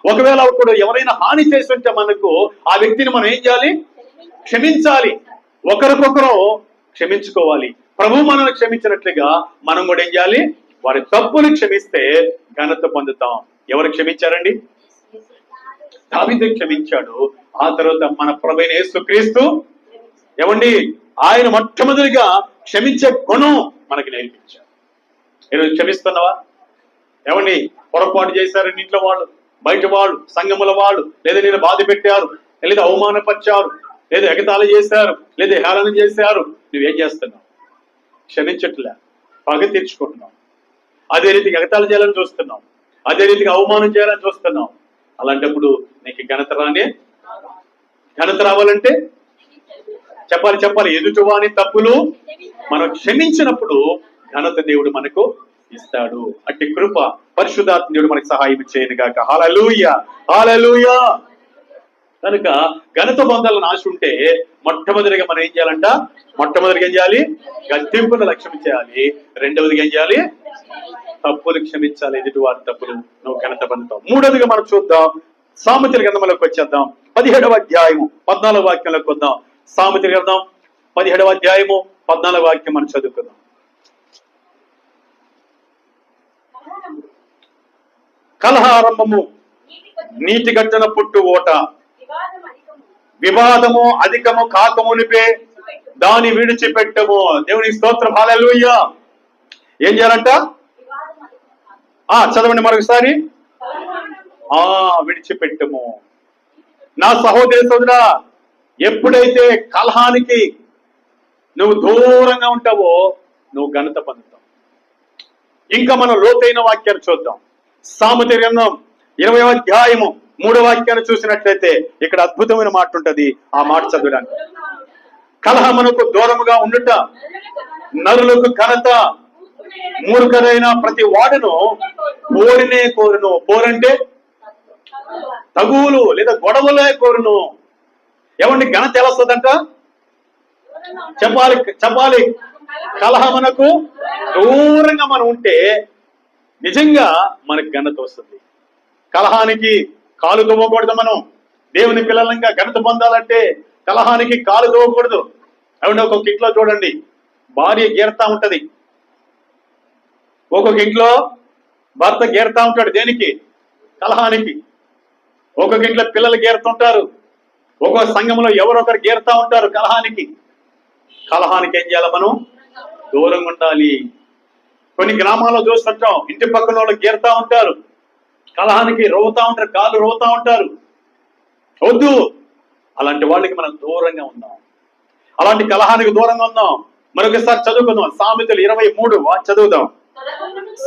ఒకవేళ ఒకడు ఎవరైనా హాని చేస్తుంటే మనకు ఆ వ్యక్తిని మనం ఏం చేయాలి? క్షమించాలి. ఒకరికొకరు క్షమించుకోవాలి. ప్రభు మనల్ని క్షమించినట్లుగా మనం కూడా ఏం చేయాలి? వారి తప్పులు క్షమిస్తే ఘనత పొందుతాం. ఎవరు క్షమించారండి? దావీదు క్షమించాడు. ఆ తర్వాత మన ప్రభువైన యేసుక్రీస్తు ఏమండి, ఆయన మొట్టమొదటిగా క్షమించే గుణం మనకి నేర్పించారు. ఈరోజు క్షమిస్తున్నావా? ఏమండి, పొరపాటు చేశారని ఇంట్లో వాళ్ళు, బయట వాళ్ళు, సంఘముల వాళ్ళు, లేదా నేను బాధ పెట్టారు, లేదా అవమానపరిచారు, లేదా ఎగతాళి చేశారు, లేదా హేళన చేశారు, నువ్వేం చేస్తున్నావు? క్షమించట్లే, పగ తీర్చుకుంటున్నావు. అదే రీతికి ఎగతాళి చేయాలని చూస్తున్నావు, అదే రీతికి అవమానం చేయాలని చూస్తున్నావు. అలాంటప్పుడు నీకు ఘనత రానే. ఘనత రావాలంటే చెప్పాలి, ఎదుటివాని తప్పులు మనం క్షమించినప్పుడు ఘనత దేవుడు మనకు ఇస్తాడు. అట్టి కృప పరిశుద్ధాత్మ దేవుడు మనకు సహాయం చేయను గాక. హల్లెలూయా, హల్లెలూయా. కనుక ఘనత పొందాలని ఆశ ఉంటే మొట్టమొదటిగా మనం ఏం చేయాలంట? మొట్టమొదటిగా ఏం చేయాలి? గద్దింపును లక్ష్యం చేయాలి. రెండవదిగా ఏం చేయాలి? తప్పులు క్షమించాలి. ఎదుటి వారి తప్పులు నువ్వు ఘనత పొందుతావు. మూడవదిగా మనం చూద్దాం, సామెతల గ్రంథంలోకి వచ్చేద్దాం. 17వ అధ్యాయము 14వ వాక్యంలోకి వద్దాం. సామెతల గ్రంథం 17వ అధ్యాయము 14వ వాక్యం మనం చదువుకుందాం. కలహారంభము నీటి గట్టున పుట్టు ఓట, వివాదము అధికము కాకమునిపే దాని విడిచిపెట్టము. దేవుని స్తోత్రం, హల్లెలూయా. ఏం చేయాలంట? చదవండి మరొకసారి. విడిచిపెట్టము. నా సహోదరి సోదరా, ఎప్పుడైతే కలహానికి నువ్వు దూరంగా ఉంటావో నువ్వు ఘనత పొందుతావు. ఇంకా మనం లోతైన వాక్యాన్ని చూద్దాం. సామెతల గ్రంథం 20వ అధ్యాయము 3వ వాక్యాన్ని చూసినట్లయితే ఇక్కడ అద్భుతమైన మాట ఉంటది. ఆ మాట చదవడానికి. కలహమునకు దూరముగా ఉండుట నరులకు ఘనత, మూర్ఖుడైన ప్రతి వాడును పోరినే కోరును. పోరంటే తగువులు లేదా గొడవలే కోరును. ఏమండి ఘనత ఎలా వస్తుందంట? చెప్పాలి. కలహమునకు దూరంగా మనం ఉంటే నిజంగా మనకు ఘనత వస్తుంది. కలహానికి కాలు తవ్వకూడదు. మనం దేవుని పిల్లలంగా ఘనత పొందాలంటే కలహానికి కాలు తవ్వకూడదు. అవును, ఒక్కొక్క ఇంట్లో చూడండి, భార్య గీరుతా ఉంటది, ఒక్కొక్క ఇంట్లో భర్త గీరుతా ఉంటాడు. దేనికి? కలహానికి. ఒక్కొక్క ఇంట్లో పిల్లలు గీరుతుంటారు, ఒక్కొక్క సంఘంలో ఎవరొకరు గీరుతా ఉంటారు కలహానికి. కలహానికి ఏం చేయాలి? మనం దూరంగా ఉండాలి. కొన్ని గ్రామాల్లో చూస్తుంటాం, ఇంటి పక్కన వాళ్ళు గీరుతా ఉంటారు, కలహానికి రోవుతా ఉంటారు, కాళ్ళు రోవుతా ఉంటారు. వద్దు, అలాంటి వాళ్ళకి మనం దూరంగా ఉందాం. అలాంటి కలహానికి దూరంగా ఉందాం. మరొకసారి చదువుకుందాం. సామెతలు 23 చదువుదాం.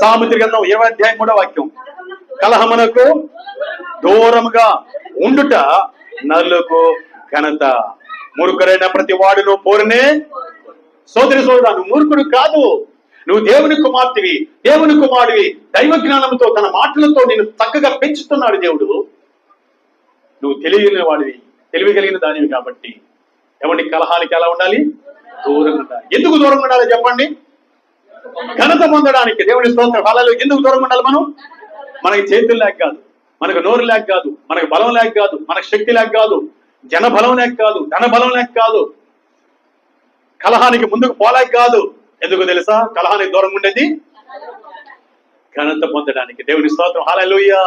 సామెతల గ్రంథం 20వ అధ్యాయం 3వ వాక్యం. కలహమునకు దూరముగా ఉండుట నరులకు ఘనత, మూర్ఖుడైన ప్రతి వాడును పోరునే. సోదరి సోదరా, నువ్వు మూర్ఖుడు కాదు, నువ్వు దేవుని కుమార్తెవి, దేవుని కుమారుడివి. దైవ జ్ఞానంతో తన మాటలతో నేను చక్కగా పెంచుతున్నాడు దేవుడు. నువ్వు తెలియని వాడివి, తెలివి కలిగిన దానివి. కాబట్టి ఏమండి, కలహానికి ఎలా ఉండాలి? దూరంగా ఉండాలి. ఎందుకు దూరంగా ఉండాలి చెప్పండి? ఘనత పొందడానికి. దేవుని స్తోత్రం, హల్లెలూయా. ఎందుకు దూరంగా ఉండాలి మనం? మనకి చేతులు లేక కాదు, మనకు నోరు లేక కాదు, మనకు బలం లేక కాదు, మనకు శక్తి లేక కాదు, జన బలం లేక కాదు, ధన బలం లేక కాదు, కలహానికి ముందుకు పోలేక కాదు. ఎందుకు తెలుసా? కలహానికి దూరంగా ఉండేది ఘనత పొందడానికి. దేవుని స్తోత్రం, హల్లెలూయా.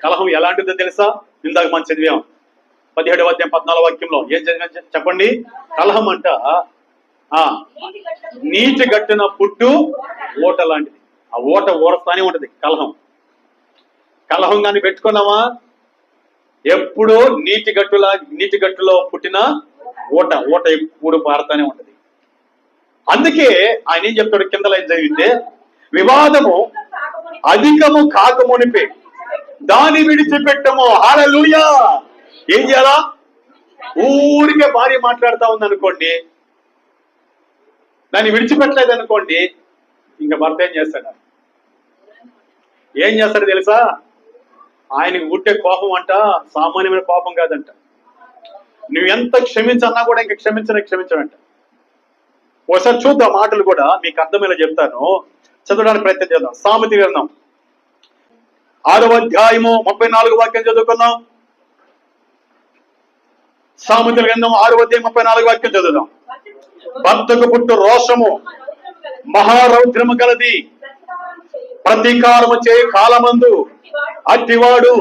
కలహం ఎలాంటిదో తెలుసా? ఇందాక మనం చదివాం 17వ అధ్యాయం 14వ వాక్యంలో. ఏం జరిగింది చెప్పండి? కలహం అంట నీటి గట్టున పుట్టు ఓట లాంటిది. ఆ ఓట ఓడతానే ఉంటది కలహం. కలహం కానీ పెట్టుకున్నావా, ఎప్పుడూ నీటి గట్టులో పుట్టిన ఓట ఎప్పుడు పారుతానే ఉంటది. అందుకే ఆయన ఏం చెప్తాడు? కింద లైన్ చదివితే, వివాదము అధికము కాకమునిపే దాని విడిచిపెట్టము. హల్లెలూయా. ఏం చేయాలా? ఊరికే భార్య మాట్లాడుతా ఉంది అనుకోండి, దాన్ని విడిచిపెట్టలేదు అనుకోండి, ఇంకా భర్త ఏం చేస్తాడు తెలుసా? ఆయనకు పుట్టే కోపం అంట సామాన్యమైన కోపం కాదంట. నువ్వు ఎంత క్షమించన్నా కూడా ఇంకా క్షమించడంట. ఒకసారి చూద్దాం, మాటలు కూడా మీకు అర్థమయ్యేలా చెప్తాను, చదవడానికి ప్రయత్నం చేద్దాం. సామెతల గ్రంథం 6వ అధ్యాయము 34వ వాక్యం చదువుకుందాం. సామెతల గ్రంథం 6వ అధ్యాయం 34వ వాక్యం చదువుదాం. భర్తకు పుట్టు రోషము మహారౌద్రము గలది, ప్రతీకారము చేయ కాలమందు అట్టివాడు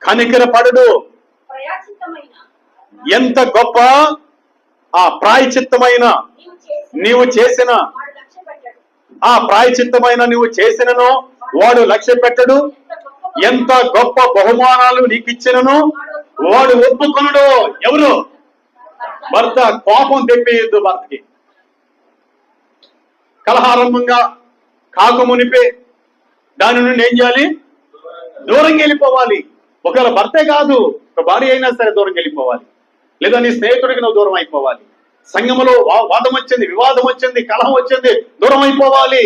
కనికర పడుడు. ఎంత గొప్ప ప్రాయచిత్తమైన నీవు చేసిననో వాడు లక్ష్య పెట్టడు. ఎంత గొప్ప బహుమానాలు నీకు ఇచ్చినను వాడు ఒప్పుకొనడు. ఎవరు? భర్త కోపం తెప్పేయద్దు భర్తకి. కలహారంభంగా కాకమునిపే దాని నుండి ఏం చేయాలి? దూరంగా వెళ్ళిపోవాలి. ఒకవేళ భర్తే కాదు, ఒక భార్య అయినా సరే దూరంగా వెళ్ళిపోవాలి. లేదా నీ స్నేహితుడికి నువ్వు దూరం అయిపోవాలి. సంఘములో వాదం వచ్చింది, వివాదం వచ్చింది, కలహం వచ్చింది, దూరం అయిపోవాలి.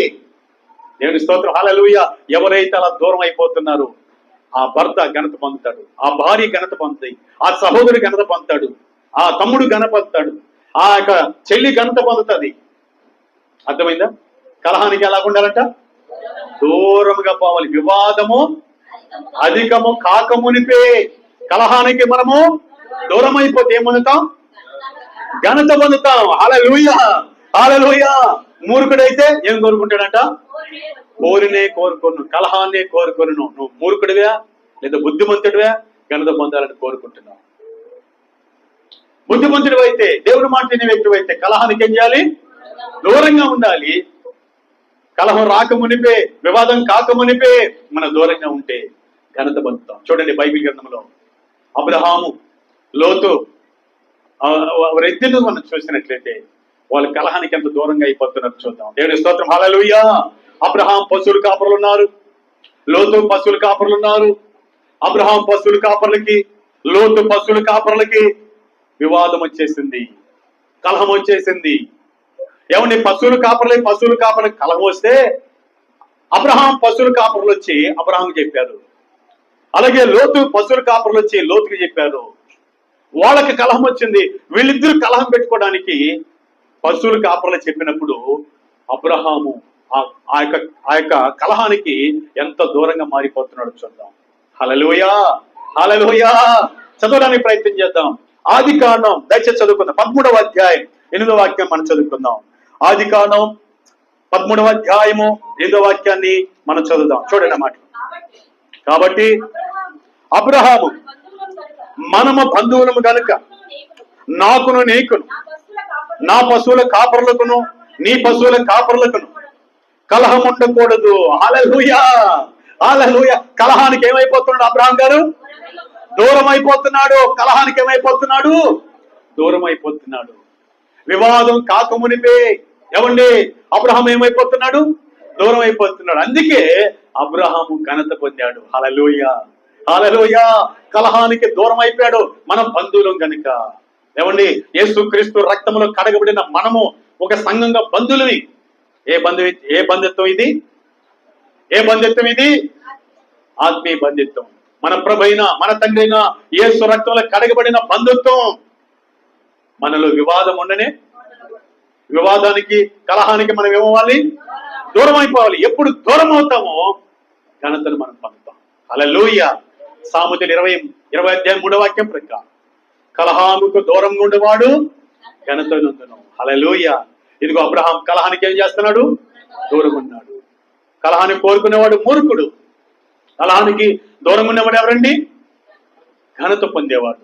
దేవుని స్తోత్రం, హల్లెలూయా. ఎవరైతే అలా దూరం అయిపోతున్నారో ఆ భర్త ఘనత పొందుతాడు, ఆ భార్య ఘనత పొందుతాయి, ఆ సహోదరు ఘనత పొందుతాడు, ఆ తమ్ముడు ఘనత పొందుతాడు, ఆ యొక్క చెల్లి ఘనత పొందుతుంది. అర్థమైందా? కలహానికి ఎలా ఉండాలంట? దూరముగా పోవాలి. వివాదము అధికము కాకమునిపే. కలహానికి మనము దూరం అయిపోతే ఏం పొందుతాం? ఘనత పొందుతాం. హల్లెలూయా, హల్లెలూయా. మూర్ఖుడైతే ఏం కోరుకుంటాడంట? కోరినే కోరుకోను, కలహాన్నే కోరుకోను. నువ్వు మూర్ఖుడివా లేదా బుద్ధిమంతుడివా? ఘనత పొందాలని కోరుకుంటున్నావు. బుద్ధిమంతుడు అయితే, దేవుడు మాట వినే వ్యక్తి అయితే కలహానికి ఏం చేయాలి? దూరంగా ఉండాలి. కలహం రాకమునిపే, వివాదం కాకమునిపే మన దూరంగా ఉంటే ఘనత పొందుతాం. చూడండి బైబిల్ గ్రంథంలో అబ్రహాము, లోతు వారిద్దరిని మనం చూసినట్లయితే వాళ్ళ కలహానికి ఎంత దూరంగా అయిపోతున్నారు చూద్దాం. దేవుని స్తోత్రం, హల్లెలూయా. అబ్రహాం పశువుల కాపరులు ఉన్నారు, లోతు పశువుల కాపరులు ఉన్నారు. అబ్రహాం పశువుల కాపరులకి, లోతు పశువుల కాపరులకి వివాదం వచ్చేసింది, కలహం వచ్చేసింది. ఏమండి? పశువుల కాపరులకి కలహం వస్తే అబ్రహాం పశువుల కాపరులు వచ్చి అబ్రహాంకి చెప్పారు. అలాగే లోతు పశువుల కాపరులు వచ్చి లోతుకి చెప్పారు. వాళ్ళకి కలహం వచ్చింది. వీళ్ళిద్దరూ కలహం పెట్టుకోవడానికి పశువుల కాపరులు చెప్పినప్పుడు అబ్రహాము ఆ యొక్క కలహానికి ఎంత దూరంగా మారిపోతున్నాడో చూద్దాం. హల్లెలూయా, హల్లెలూయా. చదవడానికి ప్రయత్నం చేద్దాం. ఆదికాండం దయచేసి చదువుకుందాం. 13వ అధ్యాయం 8వ వాక్యం మనం చదువుకుందాం. ఆదికాండం 13వ అధ్యాయము 8వ వాక్యాన్ని మనం చదువుదాం. చూడండి అన్నమాట. కాబట్టి అబ్రహాము, మనము బంధువులము గనుక నాకును నీకును నా పశువుల కాపరులకును నీ పశువుల కాపరులకును కలహం ఉండకూడదు. హల్లెలూయా, హల్లెలూయా. కలహానికి ఏమైపోతున్నాడు అబ్రహాం గారు? దూరం అయిపోతున్నాడు. కలహానికి ఏమైపోతున్నాడు? దూరం అయిపోతున్నాడు. వివాదం కాకమునిపే ఏమండి అబ్రహాం ఏమైపోతున్నాడు? దూరం అయిపోతున్నాడు. అందుకే అబ్రహాము ఘనత పొందాడు. హల్లెలూయా, హల్లెలూయా. కలహానికి దూరం అయిపోయాడు. మనం బంధువులం కనుక. ఏమండి? యేసుక్రీస్తు రక్తములో కడగబడిన మనము ఒక సంఘంగా బంధువులవి. ఏ బంధుత్వం ఇది? ఏ బంధుత్వం ఇది? ఆత్మీయ బంధుత్వం. మన ప్రభైన, మన తండ్రి అయిన యేసు రక్తంలో కడగబడిన బంధుత్వం. మనలో వివాదం ఉండనే, వివాదానికి కలహానికి మనం ఏమవ్వాలి? దూరం అయిపోవాలి. ఎప్పుడు దూరం అవుతామో ఘనతను మనం పొందుతాం. హల్లెలూయా. సామెతలు 20వ అధ్యాయం 3వ వాక్యం ప్రకారం కలహాముకు దూరంగా ఉండేవాడు ఘనత నొందును. హల్లెలూయా. ఇదిగో అబ్రహాం కలహానికి ఏం చేస్తున్నాడు? దూరంగా ఉన్నాడు. కలహాన్ని కోరుకునేవాడు మూర్ఖుడు. కలహానికి దూరంగా ఉన్నవాడు ఎవరండి? ఘనత పొందేవాడు.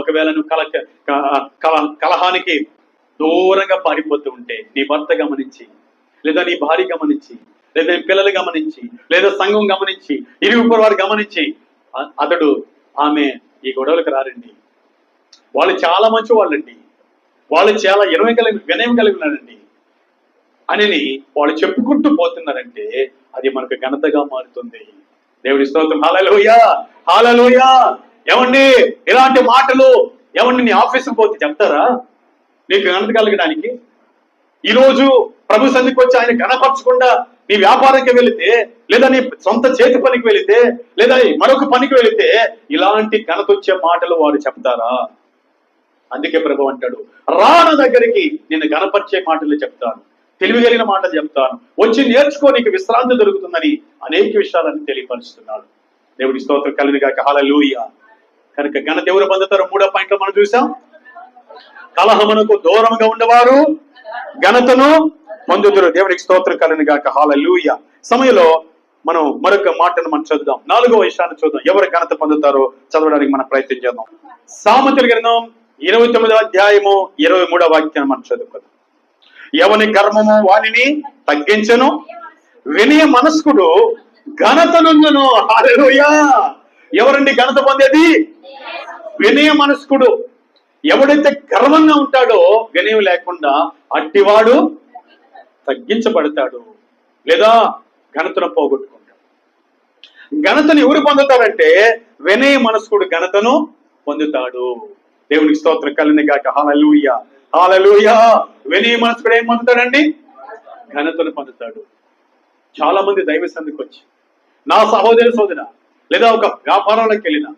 ఒకవేళ నువ్వు కలహానికి దూరంగా పారిపోతూ ఉంటే నీ భర్త గమనించి, లేదా నీ భార్య గమనించి, లేదా నీ పిల్లలు గమనించి, లేదా సంఘం గమనించి, ఇరుగు వారు గమనించి అతడు ఆమె ఈ గొడవలకు రారండి, వాళ్ళు చాలా మంచి వాళ్ళండి, వాళ్ళు చాలా వినయం కలిగి ఉన్నారండి అని వాళ్ళు చెప్పుకుంటూ పోతున్నారంటే అది మనకు ఘనతగా మారుతుంది. దేవుడి స్తోత్రం. హల్లెలూయా, హల్లెలూయా. ఏమండి? ఇలాంటి మాటలు ఏమండి నీ ఆఫీసుకు పోతే చెప్తారా నీకు ఘనత కలగడానికి? ఈరోజు ప్రభు సన్నిధికి వచ్చి ఆయన ఘనపరచకుండా నీ వ్యాపారానికి వెళితే, లేదా నీ సొంత చేతి పనికి వెళితే, లేదా మరొక పనికి వెళితే ఇలాంటి ఘనత వచ్చే మాటలు వారు చెప్తారా? అందుకే ప్రభు అంటాడు, రాన దగ్గరికి నిన్ను ఘనపరిచే మాటలు చెప్తాను, తెలివి కలిగిన మాటలు చెప్తాను, వచ్చి నేర్చుకో, నీకు విశ్రాంతి దొరుకుతుందని అనేక విషయాలను తెలియపరుస్తున్నాడు. దేవుడి స్తోత్రం కలుగును గాక. హల్లెలూయా. కనుక ఘనత ఎవరు పొందుతారో 3వ పాయింట్లో మనం చూసాం. కలహమునకు దూరంగా ఉండేవారు ఘనతను పొందుతారు. దేవుడికి స్తోత్రం కలుగును గాక. హల్లెలూయా. సమయంలో మనం మరొక మాటను మనం చదువుదాం. 4వ విషయాన్ని చూద్దాం. ఎవరు ఘనత పొందుతారో చదవడానికి మనం ప్రయత్నం చేద్దాం. సామెతల గ్రంథం 29వ అధ్యాయము 23వ వాక్యాన్ని మనం చదువుకుందాం. ఎవని గర్వము వానిని తగ్గించను, వినయ మనస్కుడు ఘనత నొందును. హల్లెలూయా. ఎవరండి ఘనత పొందేది? వినయ మనస్కుడు. ఎవడైతే గర్వంగా ఉంటాడో వినయం లేకుండా అట్టివాడు తగ్గించబడతాడు, లేదా ఘనతను పోగొట్టుకుంటాడు. ఘనతను ఎవరు పొందుతారంటే వినయ మనస్కుడు ఘనతను పొందుతాడు. దేవునికి స్తోత్రం కలుగును గాక. హల్లెలూయా, హల్లెలూయా. వినయ మనస్కుడు ఏం పొందుతాడండి? ఘనతను పొందుతాడు. చాలా మంది దైవ సన్నిధికి వచ్చి, నా సహోదరి సోదర, లేదా ఒక వ్యాపారంలోకి వెళ్ళినా,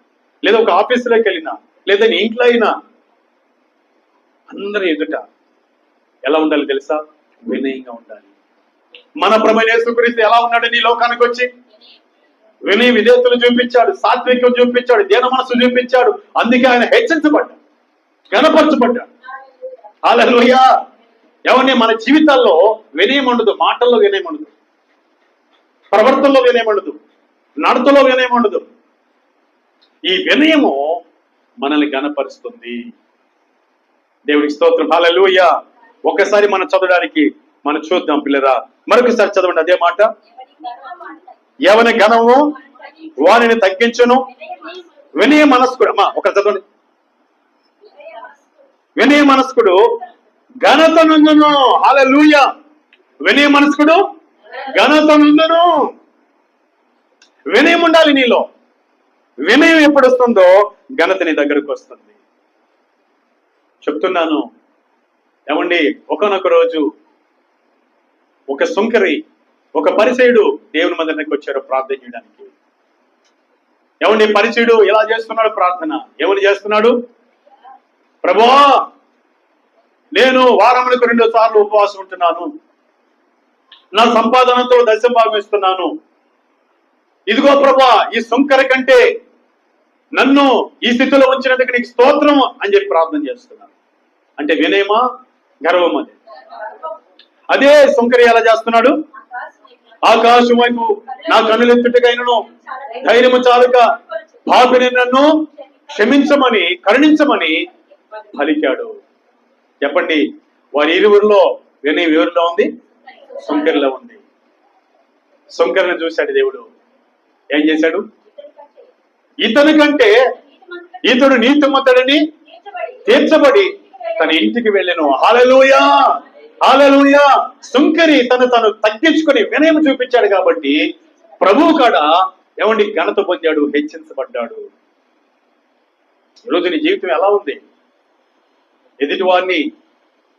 లేదా ఒక ఆఫీసులోకి వెళ్ళినా, లేదా నీ ఇంట్లో అయినా, అందరి ఎదుట ఎలా ఉండాలి తెలుసా? వినయంగా ఉండాలి. మన ప్రభువైన యేసుక్రీస్తు ఎలా ఉన్నాడు? నీ లోకానికి వచ్చి వినయ విధేయతలు చూపించాడు, సాత్వికం చూపించాడు, దీన మనసు చూపించాడు. అందుకే ఆయన హెచ్చించబడ్డాడు, గణపరచబడ్డాడు. హల్లెలూయా. ఎవరిని మన జీవితాల్లో వినయం ఉండదు, మాటల్లో వినయం ఉండదు, ప్రవర్తనలో వినయం ఉండదు, నడతలో వినయం ఉండదు. ఈ వినయము మనల్ని గణపరుస్తుంది. దేవుడికి స్తోత్రం. హల్లెలూయా. ఒకసారి మనం చదవడానికి మనం చూద్దాం పిల్లరా. మరొకసారి చదవండి అదే మాట. ఎవని ఘనము వారిని తగ్గించును, వినయ మనస్కుడు. అమ్మా ఒక చదవండి. వినయ మనస్కుడు ఘనత నుండును. హల్లెలూయా. వినయ మనస్కుడు ఘనత నుండును. వినయం ఉండాలి నీలో. వినయం ఎప్పుడు వస్తుందో ఘనత నీ దగ్గరకు వస్తుంది. చెప్తున్నాను ఏమండి, ఒకనొక రోజు ఒక సుంకరి, ఒక పరిసయుడు దేవుని మందిరానికి వచ్చారు ప్రార్థన చేయడానికి. ఏమండి, పరిసయుడు ఎలా చేస్తున్నాడు ప్రార్థన? ఏమని చేస్తున్నాడు? ప్రభువా, నేను వారములకు 2 సార్లు ఉపవాసం ఉంటున్నాను, నా సంపాదనతో దశమ భాగం ఇస్తున్నాను. ఇదిగో ప్రభువా, ఈ సుంకరి కంటే నన్ను ఈ స్థితిలో ఉంచినందుకు నీకు స్తోత్రం అని చెప్పి ప్రార్థన చేస్తున్నాను. అంటే వినయమా, గర్వం? అదే సుంకరి ఎలా చేస్తున్నాడు? ఆకాశం వైపు నా కన్నులెత్తుటకైనను ధైర్యము చాలుక పాపిని నన్ను క్షమించమని, కరుణించమని పలికాడు. చెప్పండి, వారి ఇరువురిలో వినయం ఎవరిలో ఉంది? సుంకరిలో ఉంది. సుంకరిని చూశాడు దేవుడు. ఏం చేశాడు? ఇతని కంటే ఇతడు నీతిమంతుడని తీర్చబడి తన ఇంటికి వెళ్ళెను. హల్లెలూయా, హల్లెలూయా. సుంకరి తను తగ్గించుకొని వినయం చూపించాడు కాబట్టి ప్రభువు కాడ ఏమండి ఘనత పొందాడు, హెచ్చించబడ్డాడు. ఈరోజు నీ జీవితం ఎలా ఉంది? ఎదుటివారిని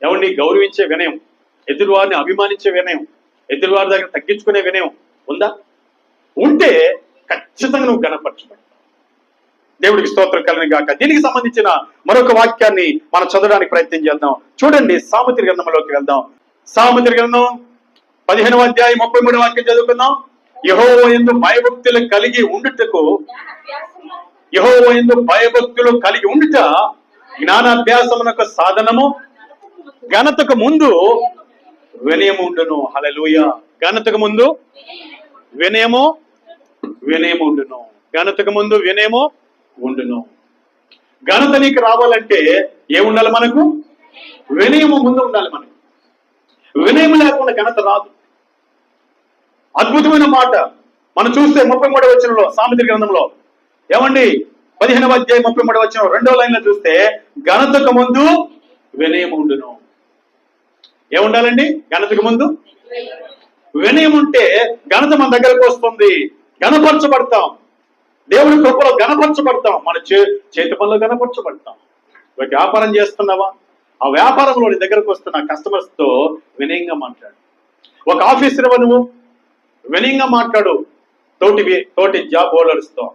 ఏమండి గౌరవించే వినయం, ఎదుటివారిని అభిమానించే వినయం, ఎదుటివారి దగ్గర తగ్గించుకునే వినయం ఉందా? ఉంటే ఖచ్చితంగా నువ్వు ఘనపరచబడతావు. దేవుడికి స్తోత్రం కలుగును గాక. దీనికి సంబంధించిన మరొక వాక్యాన్ని మనం చదవడానికి ప్రయత్నం చేద్దాం. చూడండి, సామెతల గ్రంథంలోకి వెళ్దాం. సామెతల గ్రంథం 15వ అధ్యాయం 33వ వాక్యం చదువుకుందాం. యెహోవా యందు భయభక్తులు కలిగి ఉండుటకు, యెహోవా యందు భయభక్తులు కలిగి ఉండుట జ్ఞానాభ్యాసమునకు సాధనము, ఘనతకు ముందు వినయము ఉండును. హల్లెలూయా. ఘనతకు ముందు వినయము ఉండును. ఘనతకు ముందు వినయము ఉండును. ఘనత నీకు రావాలంటే ఏముండాలి? మనకు వినయము ముందు ఉండాలి. మనకు వినయం లేకుండా ఘనత రాదు. అద్భుతమైన మాట మనం చూస్తే 33వ వచనంలో, సామెతల గ్రంథంలో ఏమండి 15వ అధ్యాయం 33వ వచనం 2వ లైన్లో చూస్తే ఘనతకు ముందు వినయం ఉండును. ఏముండాలండి? ఘనతకు ముందు వినయం ఉంటే ఘనత మన దగ్గరకు వస్తుంది. ఘనపరచబడతాం, దేవుడి కృపలో ఘనపరచబడతాం, మన చేతి పనులు ఘనపరచబడతాం. ఒక వ్యాపారం చేస్తున్నావా? ఆ వ్యాపారంలో నీ దగ్గరకు వస్తున్న కస్టమర్స్ తో వినయంగా మాట్లాడు. ఒక ఆఫీసర్ నువ్వు వినయంగా మాట్లాడు తోటి జాబ్ హోల్డర్స్ తో.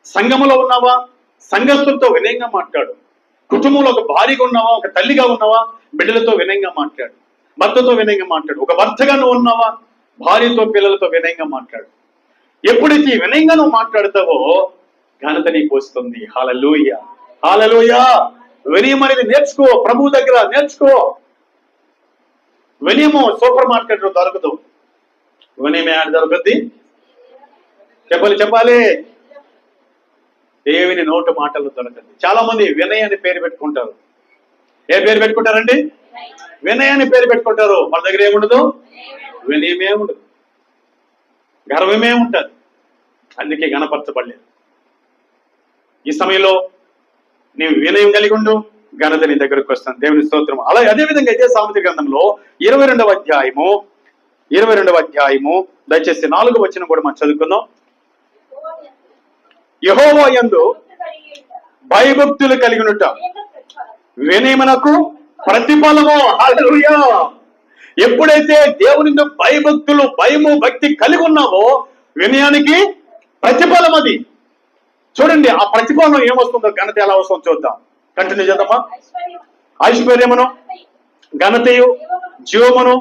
సంఘములో ఉన్నావా? సంఘస్థులతో వినయంగా మాట్లాడు. కుటుంబంలో ఒక భార్యగా ఉన్నావా? ఒక తల్లిగా ఉన్నావా? బిడ్డలతో వినయంగా మాట్లాడు. భర్తతో వినయంగా మాట్లాడు. ఒక భర్తగా నువ్వు ఉన్నావా? భార్యతో, పిల్లలతో వినయంగా మాట్లాడు. ఎప్పుడైతే వినయంగా నువ్వు మాట్లాడతావో ఘనత నీకు వస్తుంది. హల్లెలూయా, హల్లెలూయా. వినయం అనేది నేర్చుకో, ప్రభువు దగ్గర నేర్చుకో. వినయము సూపర్ మార్కెట్ లో దొరకదు. వినయం ఏడు దొరకద్ది? చెప్పాలి. దేవుని నోటు మాటలు దొరకదు. చాలా మంది వినయ్ అని పేరు పెట్టుకుంటారు. ఏ పేరు పెట్టుకుంటారండి? వినయ్ అని పేరు పెట్టుకుంటారు. వాళ్ళ దగ్గర ఏముండదు? వినయమే ఉండదు, గర్వమే ఉంటుంది. అందుకే గణపరచబడలేదు. ఈ సమయంలో నీవు వినయం కలిగి ఉండు, ఘనత నీ దగ్గరకు వస్తాను. దేవుని స్తోత్రం. అలాగే అదేవిధంగా అయితే సామెతల గ్రంథంలో 22వ అధ్యాయము దయచేసి 4వ వచనం కూడా మనం చదువుకుందాం. యెహోవా యందు భయభక్తులు కలిగి ఉండుట వినయమునకు ప్రతిఫలము. హల్లెలూయా. ఎప్పుడైతే దేవుని భయభక్తులు, భయము, భక్తి కలిగి ఉన్నావో వినయానికి ప్రతిఫలం అది. చూడండి ఆ ప్రతిఫలం ఏమొస్తుందో, ఘనత ఎలా వస్తుందో చూద్దాం. కంటిన్యూ చేద్దామా? ఐశ్వర్యమును, ఘనతయు, జీవమును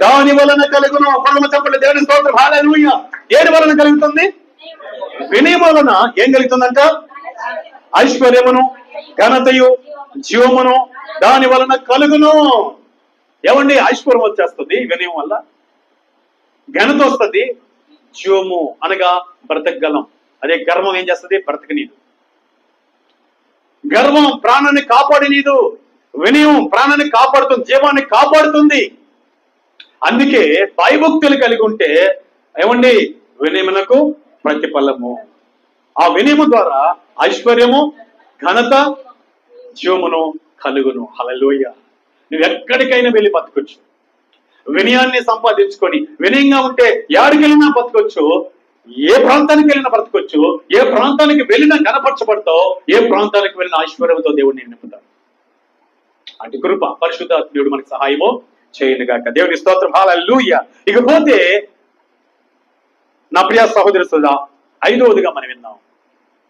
దాని వలన కలుగును. పరమ చెప్పండి దేవుని స్తోత్రం. హల్లెలూయా. దేని వలన కలుగుతుంది? వినయం వలన ఏం కలుగుతుందంట? ఐశ్వర్యమును, ఘనతయు, జీవమును దాని వలన కలుగును. ఏమండి? ఐశ్వర్యం వచ్చేస్తుంది వినయం వల్ల, ఘనత వస్తుంది, జీవము అనగా బ్రతకగలం. అదే గర్వం ఏం చేస్తుంది? బ్రతకనీదు. గర్వం ప్రాణాన్ని కాపాడినీదు, వినయం ప్రాణాన్ని కాపాడుతుంది, జీవాన్ని కాపాడుతుంది. అందుకే భయభక్తులు కలిగి ఉంటే ఏమండి? వినయమునకు ప్రతిఫలము. ఆ వినయము ద్వారా ఐశ్వర్యము, ఘనత, జీవమును కలుగును. హల్లెలూయా. నువ్వు ఎక్కడికైనా వెళ్ళి బతకొచ్చు, వినయాన్ని సంపాదించుకొని వినయంగా ఉంటే యాడికి వెళ్ళినా బతకొచ్చు, ఏ ప్రాంతానికి వెళ్ళినా బ్రతకొచ్చు, ఏ ప్రాంతానికి వెళ్ళినా కనపరచబడతావు, ఏ ప్రాంతానికి వెళ్ళిన ఐశ్వర్యంతో దేవుడిని నింపుతాడు. అటు కృప పరిశుద్ధాత్ముడు మనకు సహాయము చేయనుగాక. దేవుని స్తోత్రం. హల్లెలూయా. ఇకపోతే నా ప్రియ సహోదరి సుధా, 5వదిగా మనం విన్నాం,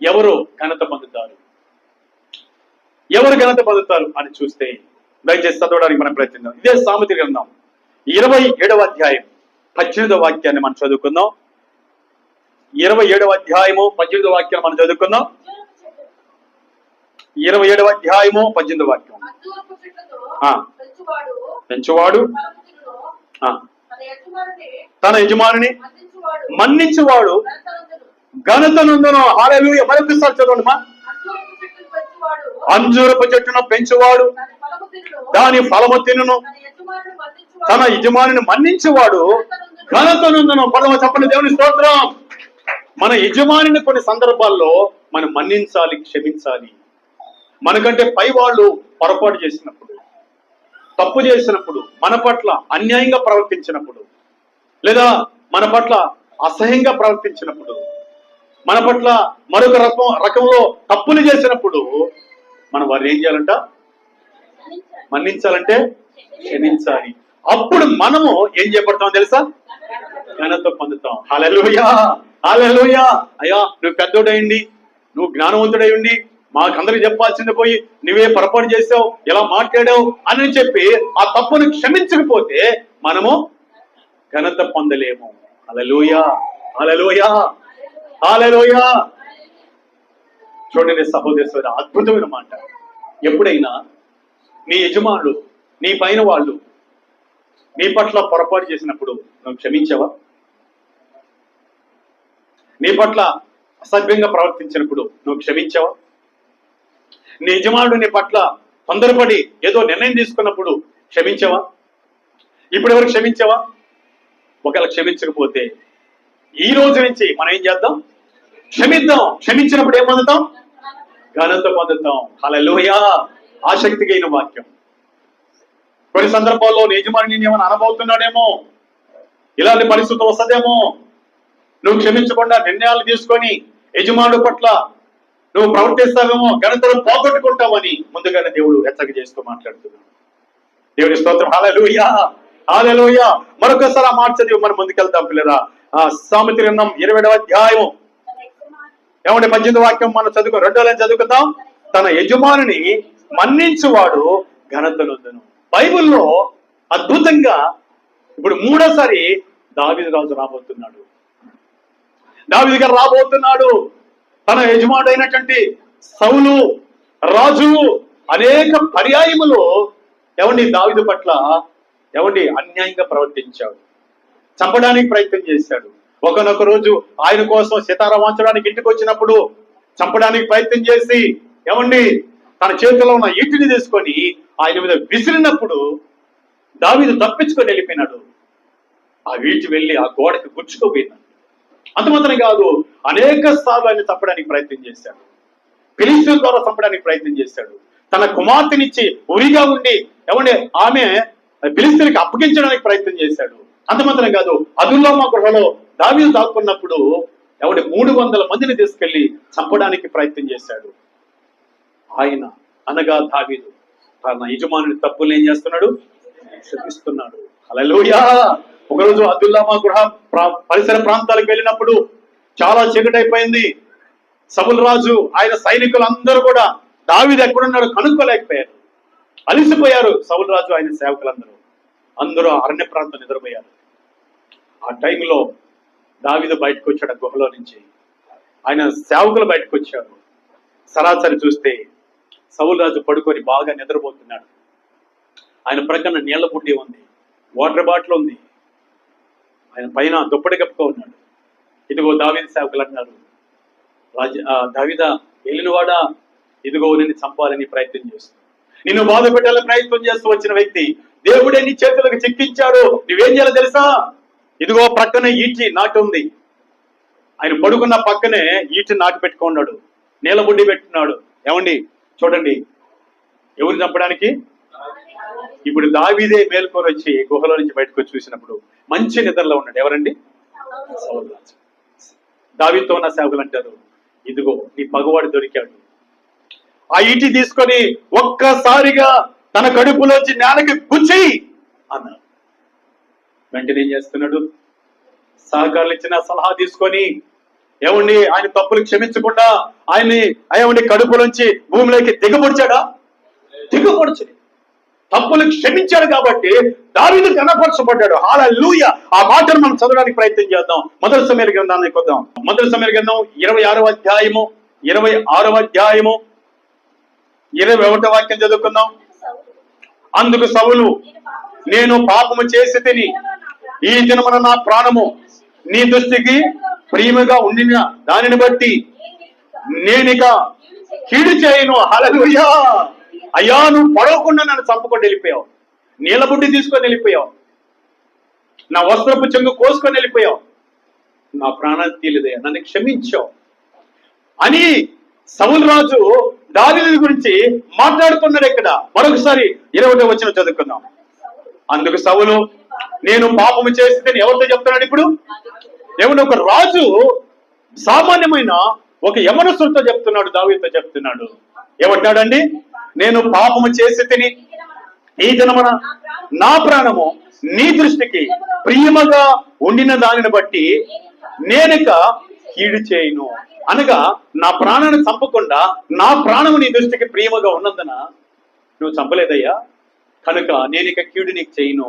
ఎవరు ఘనత పొందుతారు, ఎవరు ఘనత పొందుతారు అని చూస్తే దయచేసి చదవడానికి మనం ప్రయత్నిద్దాం. ఇదే సామెతల గ్రంథం 27వ అధ్యాయం 18వ వాక్యాన్ని మనం చదువుకుందాం. 27వ అధ్యాయము 18వ వాక్యాన్ని మనం చదువుకుందాం. 27వ అధ్యాయము 18వ వాక్యం. పెంచువాడు తన యజమానిని మన్నించువాడు ఘనత నందును. హల్లెలూయా. మరొకసారి చదవండి మా. అంజూరపు చెట్టును పెంచువాడు దాని ఫలము తినును, తన యజమానిని మన్నించువాడు ఘనత నందును. పదవ చెప్పండి దేవుని స్తోత్రం. మన యజమానిని కొన్ని సందర్భాల్లో మనం మన్నించాలి, క్షమించాలి. మనకంటే పై వాళ్ళు పొరపాటు చేసినప్పుడు, తప్పు చేసినప్పుడు, మన పట్ల అన్యాయంగా ప్రవర్తించినప్పుడు, లేదా మన పట్ల అసహ్యంగా ప్రవర్తించినప్పుడు, మన పట్ల మరొక రకంలో తప్పులు చేసినప్పుడు మనం వారిని ఏం చేయాలంట? మన్నించాలంటే క్షమించాలి. అప్పుడు మనము ఏం చేయబడతామో తెలుసా? ఘనత పొందుతాం. హల్లెలూయా. హల్లెలూయా. అయ్యా నువ్వు పెద్దోడయండి, నువ్వు జ్ఞానవంతుడై ఉండి మాకందరికి చెప్పాల్సింది పోయి నువ్వే పొరపాటు చేసావు, ఇలా మాట్లాడావు అని చెప్పి ఆ తప్పును క్షమించకపోతే మనము ఘనత పొందలేము. హల్లెలూయా. హల్లెలూయా. హల్లెలూయా. చూడండి సహోదర, అద్భుతమైన మాట. ఎప్పుడైనా నీ యజమానులు, నీ పైన వాళ్ళు నీ పట్ల పొరపాటు చేసినప్పుడు నువ్వు క్షమించావా? నీ పట్ల అసభ్యంగా ప్రవర్తించినప్పుడు నువ్వు క్షమించావా? నీ యజమానుడు నీ పట్ల తొందరపడి ఏదో నిర్ణయం తీసుకున్నప్పుడు క్షమించావా? ఇప్పటి వరకు క్షమించావా? ఒకవేళ క్షమించకపోతే ఈ రోజు నుంచి మనం ఏం చేద్దాం? క్షమిద్దాం. క్షమించినప్పుడు ఏం పొందుతాం? ఘనత పొందుతాం. హల్లెలూయా. ఆసక్తికైన వాక్యం. కొన్ని సందర్భాల్లో నీ యజమాని ఏమైనా అనబోతున్నాడేమో, ఇలాంటి పరిస్థితి వస్తుందేమో, నువ్వు క్షమించకుండా నిర్ణయాలు తీసుకొని యజమానుడు పట్ల నువ్వు ప్రవర్తిస్తావేమో, ఘనతను పోగొట్టుకుంటావని ముందుగానే దేవుడు హెచ్చరిక చేస్తూ మాట్లాడుతున్నాడు. దేవుని స్తోత్రం. హల్లెలూయా. హల్లెలూయా. మరొకసారి ఆ మాట చదివి మనం ముందుకెళ్తాం పిల్లరా. ఆ సామెతల గ్రంథం 27వ అధ్యాయం ఏమంటే 18వ వాక్యం మనం చదువుకో, 2వ లైన్ చదువుకుందాం. తన యజమానిని మన్నించువాడు ఘనత నొందును. బైబిల్లో అద్భుతంగా ఇప్పుడు 3వసారి దావీదు రాజు రాబోతున్నాడు. దావీదు గారు రాబోతున్నాడు. తన యజమానుడు అయినటువంటి సౌలు రాజు అనేక పర్యాయములు ఏమండి దావీదు పట్ల ఏమండి అన్యాయంగా ప్రవర్తించాడు, చంపడానికి ప్రయత్నం చేశాడు. ఒకనొక రోజు ఆయన కోసం సితార వాంచడానికి ఇంటికి వచ్చినప్పుడు చంపడానికి ప్రయత్నం చేసి ఏమండి తన చేతిలో ఉన్న ఈటిని తీసుకొని ఆయన మీద విసిరినప్పుడు దావీదు తప్పించుకొని వెళ్ళిపోయినాడు. ఆ వీటి వెళ్ళి ఆ గోడకి గుచ్చుకోపోయినాడు. అంత మాత్రం కాదు, అనేక సార్లు ఆయన చంపడానికి ప్రయత్నం చేశాడు. ఫిలిష్తీయుల ద్వారా చంపడానికి ప్రయత్నం చేశాడు. తన కుమార్తెనిచ్చి ఉరిగా ఉండి ఏమంటే ఆమె ఫిలిష్తీయులకి అప్పగించడానికి ప్రయత్నం చేశాడు. అంత మాత్రం కాదు, అదుల్లామా గృహలో దావీదు దాక్కున్నప్పుడు 300 మందిని తీసుకెళ్లి చంపడానికి ప్రయత్నం చేశాడు. ఆయన అనగా దావీదు తన యజమానుని తప్పులు ఏం చేస్తున్నాడు? క్షమిస్తున్నాడు. హల్లెలూయా. ఒకరోజు అదుల్లామా గృహ పరిసర ప్రాంతాలకు వెళ్ళినప్పుడు చాలా చీకటైపోయింది. సౌలు రాజు ఆయన సైనికులందరూ కూడా దావీదు ఎక్కడున్నాడు కనుక్కోలేకపోయారు. అలిసిపోయారు సౌలు రాజు ఆయన సేవకులందరూ. అందరూ అరణ్య ప్రాంతం నిద్రపోయారు. ఆ టైంలో దావీదు బయటకు వచ్చాడు గుహలో నుంచి. ఆయన సేవకులు బయటకు వచ్చారు. సరాసరి చూస్తే సౌలు రాజు పడుకొని బాగా నిద్రపోతున్నాడు. ఆయన ప్రక్కన నీళ్ల బుడ్డి ఉంది, వాటర్ బాటిల్ ఉంది, ఆయన పైన దుప్పటి కప్పుకో ఉన్నాడు. ఇదిగో దావీదు సేవకులు అన్నారు, దావీదా వెళ్ళినవాడా, ఇదిగో నిన్ను చంపాలని ప్రయత్నం చేస్తూ, నిన్ను బాధ పెట్టాలని ప్రయత్నం చేస్తూ వచ్చిన వ్యక్తి దేవుడే నీ చేతులకు చిక్కించాడు. నువ్వేం చేయాలో తెలుసా? ఇదిగో ప్రక్కనే ఈటి నాటు ఉంది. ఆయన పడుకున్న పక్కనే ఈటి నాటు పెట్టుకున్నాడు, నీళ్ళ బుడ్డి పెట్టుకున్నాడు. ఏమండి చూడండి, ఎవరిని చంపడానికి? ఇప్పుడు దావీదే మేల్కొని వచ్చి గుహలో నుంచి బయటకు వచ్చి చూసినప్పుడు మంచి నిద్రలో ఉన్నాడు. ఎవరండి? సౌలు రాజు. దావీదుతో ఉన్న సేవకులు అంటారు, ఇదిగో నీ పగవాడు దొరికాడు. ఆ ఈటి తీసుకొని ఒక్కసారిగా తన కడుపులోంచి నేలకి గుచ్చేయి అన్నాడు. వెంటనే ఏం చేస్తున్నాడు? సహకారులు ఇచ్చిన సలహా తీసుకొని ఏమండి ఆయన తప్పులు క్షమించకుండా ఆయన్ని ఏమండి కడుపులోంచి భూమిలోకి దిగబొడిచాడా? దిగబొడిచే తప్పులు క్షమించాడు కాబట్టి దావీదు కనపరచబడ్డాడు. హల్లెలూయా. ఆ మాటను మనం చదవడానికి ప్రయత్నం చేద్దాం. మొదటి సమూయేలు గ్రంథానికి వద్దాం. మొదటి సమూయేలు గ్రంథం 26వ అధ్యాయము 26వ అధ్యాయము 21వ వాక్యం చదువుకుందాం. అందుకు సౌలు, నేను పాపము చేసి తిని ఈ దినమున నా ప్రాణము నీ దృష్టికి ప్రియముగా ఉండిన దానిని బట్టి నేనిక కీడు చేయను. హల్లెలూయా. అయ్యా, నువ్వు పడవకుండా నన్ను చంపుకొని వెళ్ళిపోయావు, నీళ్ళ బుడ్డి తీసుకొని వెళ్ళిపోయావు, నా వస్త్రపు చెంగు కోసుకొని వెళ్ళిపోయావు, నా ప్రాణాన్ని తీయలేదయ్యా, నన్ను క్షమించావు అని సౌలు రాజు దావీదు గురించి మాట్లాడుతున్నాడు. ఇక్కడ మరొకసారి 20వ వచనం చదువుకుందాం. అందుకు సౌలు, నేను పాపము చేస్తే ఎవరితో చెప్తున్నాడు? ఇప్పుడు ఏమన్నా ఒక రాజు సామాన్యమైన ఒక యవనస్తుడితో చెప్తున్నాడు, దావీదుతో చెప్తున్నాడు. ఏమంటాడండి? నేను పాపము చేసి తిని ఈ దినమున నా ప్రాణము నీ దృష్టికి ప్రియముగా ఉండిన దానిని బట్టి నేనిక కీడు చేయను. అనగా నా ప్రాణాన్ని చంపకుండా నా ప్రాణము నీ దృష్టికి ప్రియముగా ఉన్నందున నువ్వు చంపలేదయ్యా, కనుక నేనిక కీడు నీకు చేయను.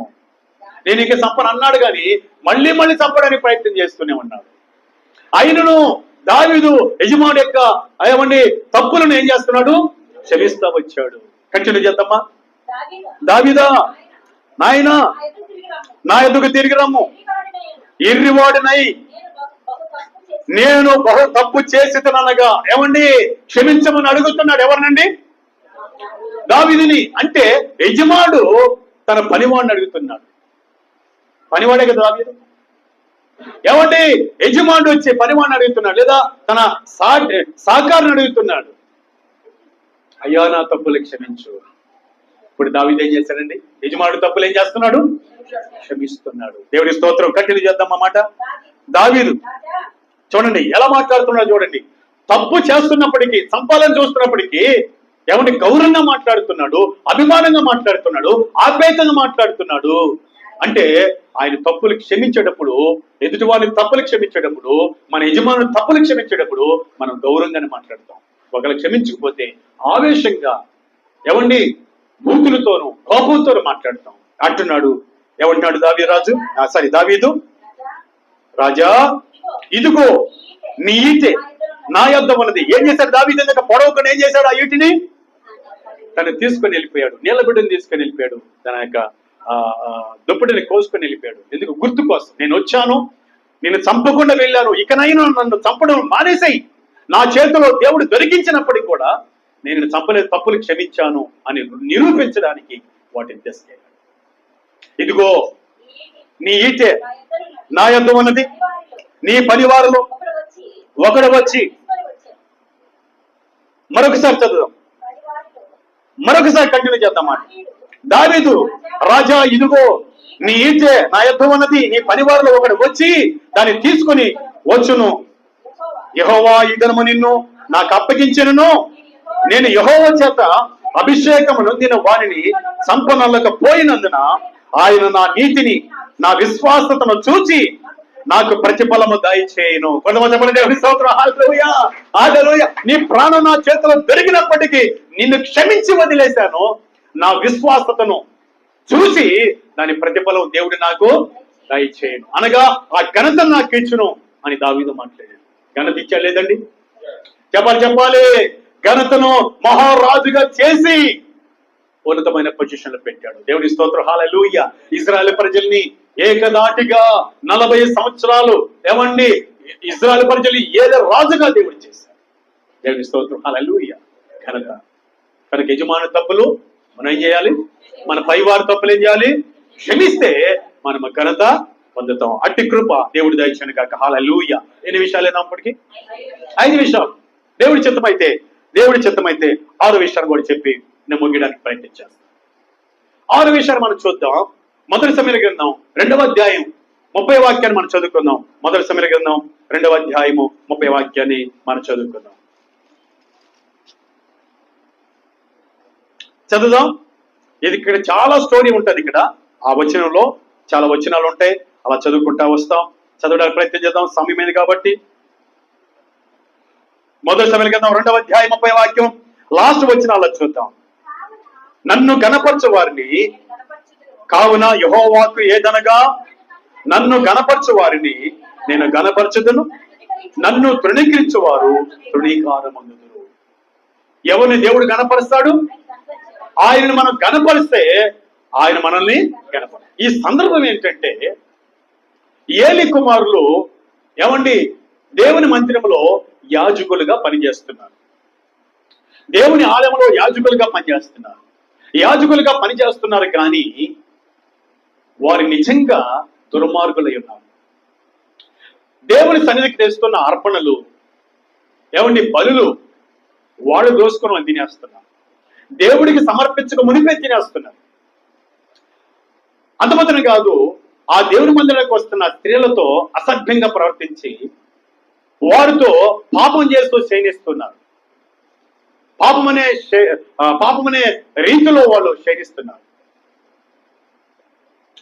నేను ఇక చంపను అన్నాడు, కానీ మళ్ళీ మళ్ళీ చంపడానికి ప్రయత్నం చేస్తూనే ఉన్నాడు. ఆయనను దావీదు యజమాని యొక్క ఏమండి తప్పులను ఏం చేస్తున్నాడు? క్షమిస్తా వచ్చాడు. కంటిన్యూ చేద్దామా. దావీదా, నాయనా నా ఎదుగు తిరిగి రమ్ము, ఎర్రివాడినై నేను బహు తప్పు చేసినగా ఏమండి క్షమించమని అడుగుతున్నాడు. ఎవరినండి? దావీదుని. అంటే యజమానుడు తన పనివాడిని అడుగుతున్నాడు. పనివాడే కదా దావీదు. ఏమండి యజమానుడు వచ్చి పనివాడిని అడుగుతున్నాడు, లేదా తన సహకారిని అడుగుతున్నాడు, అయ్యా నా తప్పులు క్షమించు. ఇప్పుడు దావీదు ఏం చేశాడండి? యజమానుడు తప్పులు ఏం చేస్తున్నాడు? క్షమిస్తున్నాడు. దేవుడి స్తోత్రం. కంటిన్యూ చేద్దాం అన్నమాట. దావీదు చూడండి ఎలా మాట్లాడుతున్నాడు. చూడండి, తప్పు చేస్తున్నప్పటికీ, చంపాలని చూస్తున్నప్పటికీ ఏమంటే గౌరవంగా మాట్లాడుతున్నాడు, అభిమానంగా మాట్లాడుతున్నాడు, ఆప్యాయతంగా మాట్లాడుతున్నాడు. అంటే ఆయన తప్పులు క్షమించేటప్పుడు, ఎదుటి వారిని తప్పులు క్షమించేటప్పుడు, మన యజమానులు తప్పులు క్షమించేటప్పుడు మనం గౌరవంగానే మాట్లాడతాం. ఒకవేళ క్షమించకపోతే ఆవేశంగా ఏమండి బూతులతోనూ కోపంతోనూ మాట్లాడతాం అంటున్నాడు. ఏమంటున్నాడు దావీదు? రాజా, ఇదిగో నీ ఈటె నా యొద్ద ఉన్నది. ఏం చేశాడు దావీదు? పొడవకుండా ఏం చేశాడు? ఆ ఈటిని తను తీసుకొని వెళ్ళిపోయాడు. నీళ్ళ బిడ్డను తీసుకొని వెళ్ళిపోయాడు. తన యొక్క దుప్పటిని కోసుకొని వెళ్ళిపోయాడు. ఎందుకు? గుర్తు కోసం. నేను వచ్చాను, నేను చంపకుండా వెళ్ళాను, ఇకనైనా నన్ను చంపడం మానేసాయి. నా చేతిలో దేవుడు దొరికించినప్పటికీ కూడా నేను చంపలేదు, తప్పులు క్షమించాను అని నిరూపించడానికి వాటిని తీసుకెళ్ళాడు. ఇదిగో నీ ఈటె నా యొద్ద ఉన్నది, నీ పనివారిలో ఒకడు వచ్చి మరొకసారి చదువుదాం, మరొకసారి కంటిన్యూ చేద్దామాట. దావీదు రాజా, ఇదిగో నీ ఈటె నా యొద్ద ఉన్నది, నీ పనివారిలో ఒకడు వచ్చి దాన్ని తీసుకుని వచ్చును. యెహోవా ఈ దినము నిన్ను నాకు అప్పగించెను. నేను యెహోవా చేత అభిషేకము నొందిన వారిని సంపనలేకపోయినందున ఆయన నా నీతిని నా విశ్వాసతను చూచి నాకు ప్రతిఫలము దయచేయును. కొంతమంది దేవుని స్తోత్రం. హల్లెలూయా, హల్లెలూయా. నీ ప్రాణం నా చేతిలో దొరికినప్పటికీ నిన్ను క్షమించి వదిలేశాను. నా విశ్వాసతను చూసి దాని ప్రతిఫలం దేవుడు నాకు దయచేయను, అనగా ఆ ఘనత నాకు ఇచ్చును అని దావీదు మాట్లాడాడు. ఘనత ఇచ్చాడు లేదండి? చెప్పాలి. ఘనతను మహారాజుగా చేసి ఉన్నతమైన పొజిషన్ లో పెట్టాడు. దేవుని స్తోత్రం. హల్లెలూయా. ఇజ్రాయెల్ ప్రజల్ని ఏకదాటిగా 40 సంవత్సరాలు ఏమండి ఇజ్రాయెల్ ప్రజలు ఏదో రాజుగా దేవుడు చేశాడు. దేవుని స్తోత్రం. హల్లెలూయా. ఘనత. కనుక యజమాని తప్పులు మనం ఏం చేయాలి? మన పైవారి తప్పులు ఏం చేయాలి? క్షమిస్తే మనం ఘనత పొందుతాం. అట్టి కృప దేవుడి దయచేయను కాక. హల్లెలూయా. ఎన్ని విషయాలు అయినప్పటికీ 5 విషయాలు. దేవుడి చిత్తమైతే 6 విషయాలు కూడా చెప్పి నేను ముగియడానికి ప్రయత్నించాను. 6 విషయాలు మనం చూద్దాం. మొదటి సమూయేలు గ్రంథం 2వ అధ్యాయం 30 వాక్యాన్ని మనం చదువుకుందాం. మొదటి సమూయేలు గ్రంథం 2వ అధ్యాయము 30 వాక్యాన్ని మనం చదువుకుందాం. చదువుదాం. ఇది ఇక్కడ చాలా స్టోరీ ఉంటుంది. ఇక్కడ ఆ వచనంలో చాలా వచనాలు ఉంటాయి. అలా చదువుకుంటా వస్తాం. చదవడానికి ప్రయత్నం చేద్దాం, సమయమైంది కాబట్టి. మొదటి సమూయేలు గ్రంథం 2వ అధ్యాయం 30 వాక్యం లాస్ట్ వచనాల్లో చూద్దాం. నన్ను గణపరచు వారిని కావున యెహోవాకు ఏదనగా, నన్ను గణపరచు వారిని నేను గణపరచుదును, నన్ను తృణీకరించువారు తృణీకారమందుదురు. ఎవరిని దేవుడు గణపరుస్తాడు? ఆయనను మనం గణపరిస్తే ఆయన మనల్ని గణపరు. ఈ సందర్భం ఏంటంటే, ఏలి కుమారులు ఏమండి దేవుని మందిరంలో యాజకులుగా పనిచేస్తున్నారు. దేవుని ఆలయంలో యాజకులుగా పనిచేస్తున్నారు. కానీ వారు నిజంగా దుర్మార్గులై ఉన్నారు. దేవుని సన్నిధికి తెస్తున్న అర్పణలు ఏమండి బలులు వాళ్ళు దోసుకొని వాళ్ళు తినేస్తున్నారు. దేవుడికి సమర్పించక మునిపే తినేస్తున్నారు. అంతమాత్రం కాదు, ఆ దేవుని మందిరానికి వస్తున్న స్త్రీలతో అసభ్యంగా ప్రవర్తించి వారితో పాపం చేస్తూ శయనిస్తున్నారు. పాపమనే రీతిలో వాళ్ళు శయనిస్తున్నారు.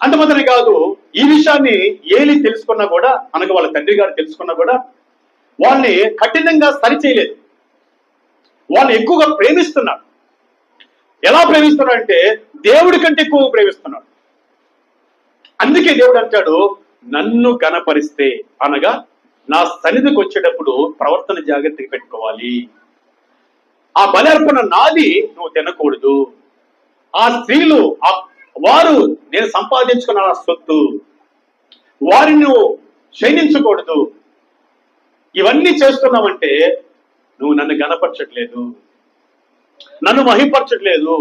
అంతమాత్రమే కాదు, ఈ విషయాన్ని ఏలి తెలుసుకున్నా కూడా, అనగా వాళ్ళ తండ్రి గారు తెలుసుకున్నా కూడా వాళ్ళని కఠినంగా సరిచేయలేదు. వాళ్ళు ఎక్కువగా ప్రేమిస్తున్నారు. ఎలా ప్రేమిస్తున్నాడంటే దేవుడి కంటే ఎక్కువ ప్రేమిస్తున్నాడు. అందుకే దేవుడు అంటాడు, నన్ను గణపరిస్తే, అనగా నా సన్నిధికి వచ్చేటప్పుడు ప్రవర్తన జాగ్రత్తగా పెట్టుకోవాలి. ఆ బలర్పణ నాది, నువ్వు తినకూడదు. ఆ స్త్రీలు వారు నేను సంపాదించుకున్న సొత్తు, వారిని నువ్వు క్షయించకూడదు. ఇవన్నీ చేస్తున్నావంటే నువ్వు నన్ను గణపరచట్లేదు, నన్ను మహింపరచట్లేదు,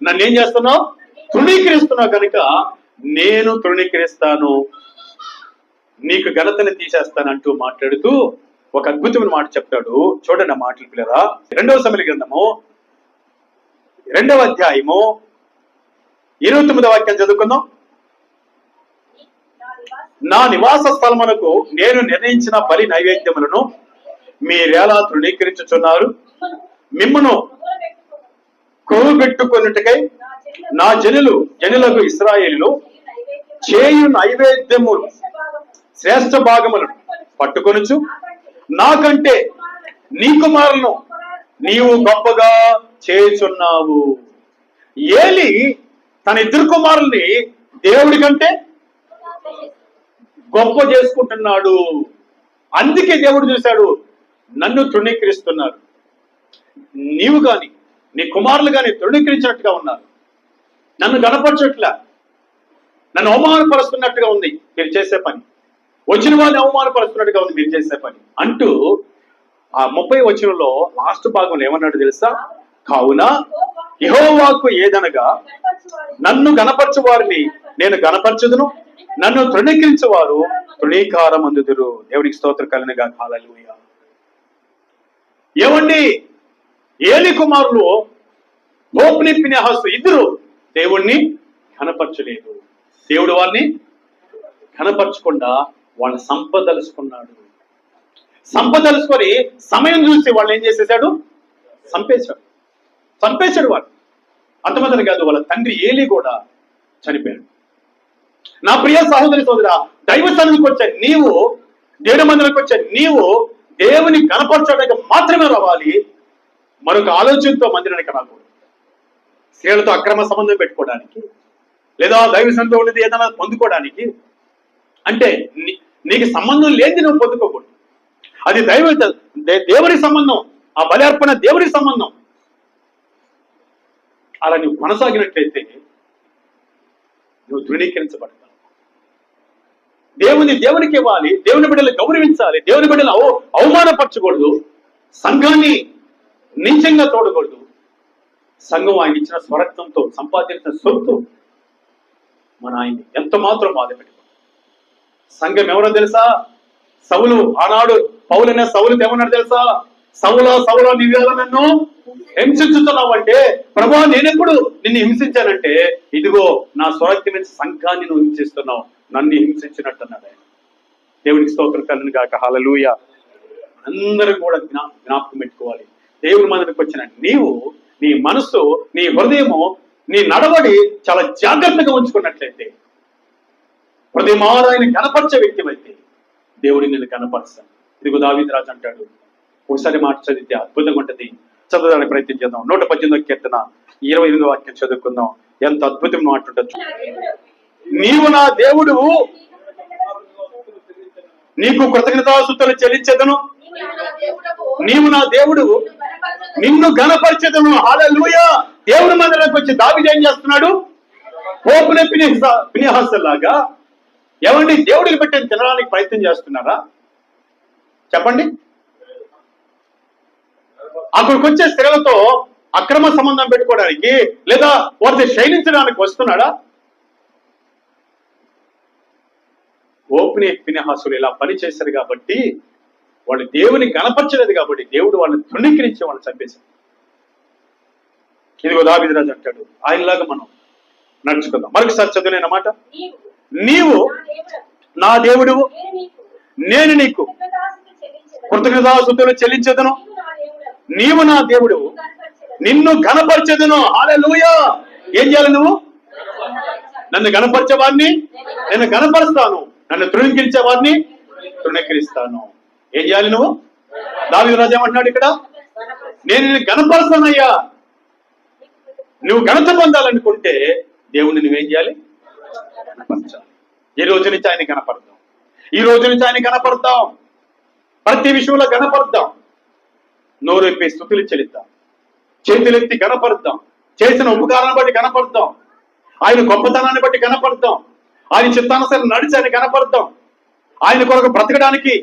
నన్ను ఏం చేస్తున్నావు? తృణీకరిస్తున్నావు. కనుక నేను తృణీకరిస్తాను, నీకు ఘనతని తీసేస్తానంటూ మాట్లాడుతూ ఒక అద్భుతమైన మాట చెప్తాడు. చూడండి ఆ మాటలు పిల్లరా. 2వ సమూయేలు గ్రంథము 2వ అధ్యాయము 29వ వాక్యం చదువుకుందాం. నా నివాస స్థలమునకు నేను నిర్ణయించిన బలి నైవేద్యములను మీరెలా తృణీకరించుచున్నారు? మిమ్మును కొవ్వుబెట్టుకొనుటకై నా జనులకు ఇశ్రాయేలులో చేయు నైవేద్యములు శ్రేష్ఠ భాగములను పట్టుకొనుచు నాకంటే నీ కుమారులను నీవు గొప్పగా చేయుచున్నావు. ఏలి తన 2 కుమారుల్ని దేవుడి కంటే గొప్ప చేసుకుంటున్నాడు. అందుకే దేవుడు చూశాడు, నన్ను తృణీకరిస్తున్నారు, నీవు గాని నీ కుమారులు గాని తృణీకరించినట్టుగా ఉన్నారు, నన్ను గణపరచట్లా, నన్ను అవమానపరుస్తున్నట్టుగా ఉంది మీరు చేసే పని, వచ్చిన వారిని అవమానపరుస్తున్నట్టుగా ఉంది మీరు చేసే పని అంటూ ఆ 30 వచనంలో లాస్ట్ భాగంలో ఏమన్నాడు తెలుసా? కావున యెహోవాకు ఏదనగా, నన్ను గణపరచు వారిని నేను గణపరచుదును, నన్ను తృణీకరించువారు తృణీకారమందుదురు. దేవునికి స్తోత్రం కలుగునుగాక. హల్లెలూయా. ఏమండి ఏలి కుమారులు హోప్ని ఫినెహాసు ఇద్దరు దేవుణ్ణి కనపరచలేదు. దేవుడు వారిని కనపరచకుండా వాళ్ళ సంపదలుచుకున్నాడు. సంపదలుచుకొని సమయం చూసి వాళ్ళు ఏం చేసేసాడు? చంపేశాడు వాడు. అంతమంది కాదు, వాళ్ళ తండ్రి ఏలి కూడా చనిపోయాడు. నా ప్రియ సహోదరి సోదరా, దైవ సన్నిధికి వచ్చే నీవు, దేవుని మందిరానికి వచ్చే నీవు దేవుని కనపరచడానికి మాత్రమే రావాలి. మరొక ఆలోచనతో మందిరానికి రాకూడదు. స్త్రీలతో అక్రమ సంబంధం పెట్టుకోవడానికి, లేదా దైవ సన్నిధిలో ఉండేది ఏదైనా పొందుకోవడానికి, అంటే నీకు సంబంధం లేని నువ్వు పొందుకోకూడదు. అది దేవుని సంబంధం, ఆ బలి అర్పణ దేవుని సంబంధం. అలా నువ్వు కొనసాగినట్లయితే నువ్వు ధృవీకరించబడతావు. దేవునికి ఇవ్వాలి, దేవుని బిడ్డలు గౌరవించాలి, దేవుని బిడ్డలు అవమానపరచకూడదు, సంఘాన్ని నీచంగా తోడకూడదు. సంఘం ఆయన ఇచ్చిన స్వరక్తంతో సంపాదించిన సొత్తు మన ఆయన్ని ఎంత మాత్రం బాధ పెట్టుకో. సంఘం ఎవరో తెలుసా? సౌలు. ఆనాడు పౌలనే సౌలు ఏమన్నాడు తెలుసా? సౌలా నీవేళ నన్ను హింసించుతున్నావు అంటే, ప్రభా నేనెప్పుడు నిన్ను హింసించానంటే, ఇదిగో నా స్వరక్తం నుంచి సంఘాన్ని నువ్వు హింసిస్తున్నావు, నన్ను హింసించినట్టు అన్నాడు ఆయన. దేవునికి స్తోత్రం కలుగును గాక. హల్లెలూయా. అందరూ కూడా జ్ఞాపకం పెట్టుకోవాలి. దేవుని మందిరికి వచ్చిన నీవు నీ మనసు, నీ హృదయము, నీ నడవడి చాలా జాగ్రత్తగా ఉంచుకున్నట్లయితే, హృదయమారాయణ కనపరిచే వ్యక్తి అయితే దేవుడిని నేను కనపరుస్తాను. ఇదిగో దావీదు రాజు అంటాడు. ఒకసారి మాట చదివితే అద్భుతంగా ఉంటుంది. చదవడానికి ప్రయత్నం చేద్దాం. 118వ కీర్తన 28వ వాక్యం చదువుకుందాం. ఎంత అద్భుతం మాట ఉంటుంది. నీవు నా దేవుడు, నీకు కృతజ్ఞతాస్తుతులు చెల్లించెదను. నీవు నా దేవుడు, నిన్ను ఘనపరిచెదను. హల్లెలూయా. దేవుని మందిరానికి వచ్చి దావీదు ఏం చేస్తున్నాడు? హోప్ని ఫినెహాసు లాగా ఎవరిని దేవుడికి పెట్టి తినడానికి ప్రయత్నం చేస్తున్నారా? చెప్పండి. అక్కడికి వచ్చే స్త్రీలతో అక్రమ సంబంధం పెట్టుకోవడానికి, లేదా వారితో శయనించడానికి వస్తున్నాడా? హోప్ని ఫినెహాసులు ఇలా పని చేశారు కాబట్టి, వాళ్ళు దేవుని కనపరచలేదు కాబట్టి దేవుడు వాళ్ళని తృణీకరించి వాళ్ళని చంపేశారు. ఇదిగో దావీదు రాజు అంటాడు, ఆయనలాగా మనం నడుచుకుందాం. మరొకసారి చదువులేన మాట. నీవు నా దేవుడు, నేను నీకు కృతజ్ఞతాస్తుతులు చెల్లించెదను. నీవు నా దేవుడు, నిన్ను ఘనపరచెదను. హల్లెలూయా. ఏం చేయాలి నువ్వు? నన్ను ఘనపరిచేవాడిని నేను ఘనపరుస్తాను, నన్ను తృణీకరించేవాడిని తృణీకరిస్తాను. ఏం చేయాలి నువ్వు? దావీదు రాజు ఏమంటున్నాడు ఇక్కడ? నేను నిన్ను ఘనపరుస్తానయ్యా. నువ్వు ఘనత పొందాలనుకుంటే దేవుణ్ణి నువ్వేం చేయాలి? కనపరచాలి. ఈ రోజు నుంచి ఆయన కనపడతాం. ఈ రోజు నుంచి ఆయన కనపడతాం. ప్రతి విషయంలో కనపడతాం. నోరెప్పి స్తుతులు చెల్లిద్దాం, చేతులెత్తి కనపడతాం, చేసిన ఉపకారాన్ని బట్టి కనపడతాం, ఆయన గొప్పతనాన్ని బట్టి కనపడతాం, ఆయన చిత్తానుసారం నడిచి ఆయన కనపడతాం, ఆయన కొరకు బ్రతకడానికి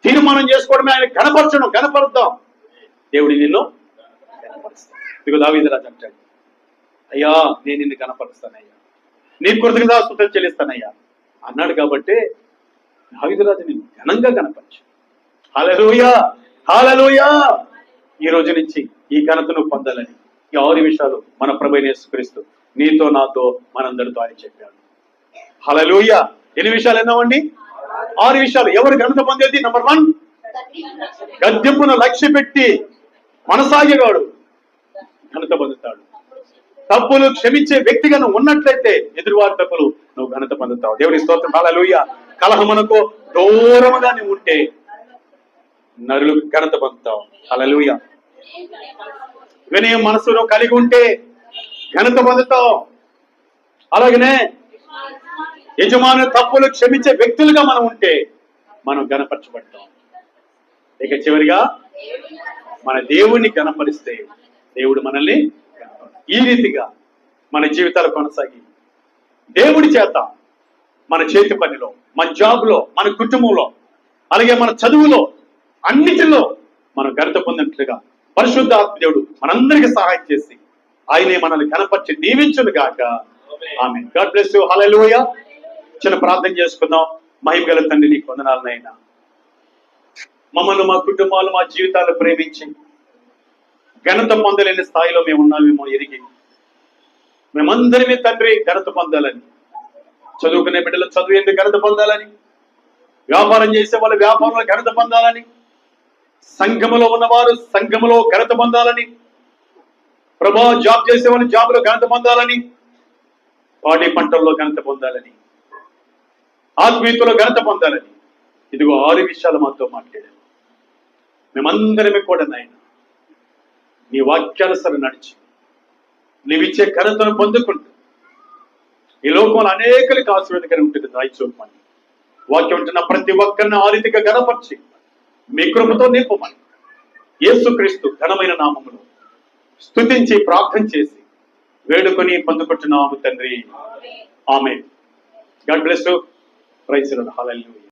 తీర్మానం చేసుకోవడమే ఆయన కనపడతాం. దేవుడి నిన్ను కనపరుస్తాను. ఇదిగో దావీదు రాజు అంటాడు, అయ్యా నేను నిన్ను కనపరుస్తానయ్యా, నీ కృతజ్ఞతాస్తుతులు చెల్లిస్తానయ్యా అన్నాడు. కాబట్టి దావీదు రాజు నిన్ను ఘనంగా కనపరచు. హల్లెలూయా, హల్లెలూయా. ఈ రోజు నుంచి ఈ ఘనతను పొందాలని ఈ 6 విషయాలు మన ప్రభువైన యేసుక్రీస్తు నీతో నాతో మనందరితో ఆయన చెప్పాడు. హల్లెలూయా. ఎన్ని విషయాలు ఎన్నామండి? 6 విషయాలు. ఎవరు ఘనత పొందేది? నంబర్ 1, గద్దింపును లక్ష్య పెట్టి కొనసాగేవాడు ఘనత పొందుతాడు. తప్పులు క్షమించే వ్యక్తిగా నువ్వు ఉన్నట్లయితే ఎదురువారి తప్పులు నువ్వు ఘనత పొందుతావు. దేవుని స్తోత్రం. హల్లెలూయా. కలహమునకు దూరముగా నువ్వు ఉంటే నరులు ఘనత పొందుతావు. హల్లెలూయా. వినయం మనసులో కలిగి ఉంటే ఘనత పొందుతావు. అలాగనే యజమాను తప్పులు క్షమించే వ్యక్తులుగా మనం ఉంటే మనం ఘనపరచబడతాం. ఇక చివరిగా మన దేవుణ్ణి ఘనపరిస్తే దేవుడు మనల్ని ఈ రీతిగా మన జీవితాలు కొనసాగి దేవుడి చేత మన చేతి పనిలో, మన జాబ్లో, మన కుటుంబంలో, అలాగే మన చదువులో, అన్నిటిలో మనం ఘనత పొందినట్లుగా పరిశుద్ధాత్మ దేవుడు మనందరికీ సహాయం చేసి ఆయనే మనల్ని కనపరిచి దీవించును గాక. Amen. God bless you. Hallelujah. చిన్న ప్రార్థన చేసుకుందాం. మహిమ గల తండ్రి నీకు వందనాలనైనా, మమ్మల్ని, మా కుటుంబాలు, మా జీవితాలు ప్రేమించి ఘనత పొందలేని స్థాయిలో మేము ఉన్నామేమో ఎరిగి మేమందరినీ తండ్రి ఘనత పొందాలని, చదువుకునే బిడ్డలు చదువు ఎందుకు ఘనత పొందాలని, వ్యాపారం చేసే వాళ్ళు వ్యాపారంలో ఘనత పొందాలని, సంఘములో ఉన్నవారు సంఘములో ఘనత పొందాలని, ప్రభా జాబ్ చేసే వాళ్ళు జాబ్లో ఘనత పొందాలని, పాడి పంటల్లో ఘనత పొందాలని, ఆత్మీయతలో ఘనత పొందాలని, ఇదిగో 6 విషయాలు మాతో మాట్లాడారు. మేమందరమే కూడా నాయన నీ వాక్యానుసారం నడిచి నీవిచ్చే ఘనతను పొందుకుంటూ ఈ లోకంలో అనేకులకు ఆశీర్వాదకరం ఉంటుంది. దాయిచూపమని వాక్యం ఉంటున్న ప్రతి ఒక్కరిని ఆ రీతిగా ఘనపరిచి మీ కృపతో నింపమని యేసుక్రీస్తు ఘనమైన నామములో స్తుతించి ప్రార్థన చేసి వేడుకొని పొందుకుంటున్నాము తండ్రి. Amen. God bless you. Praise the Lord. Hallelujah.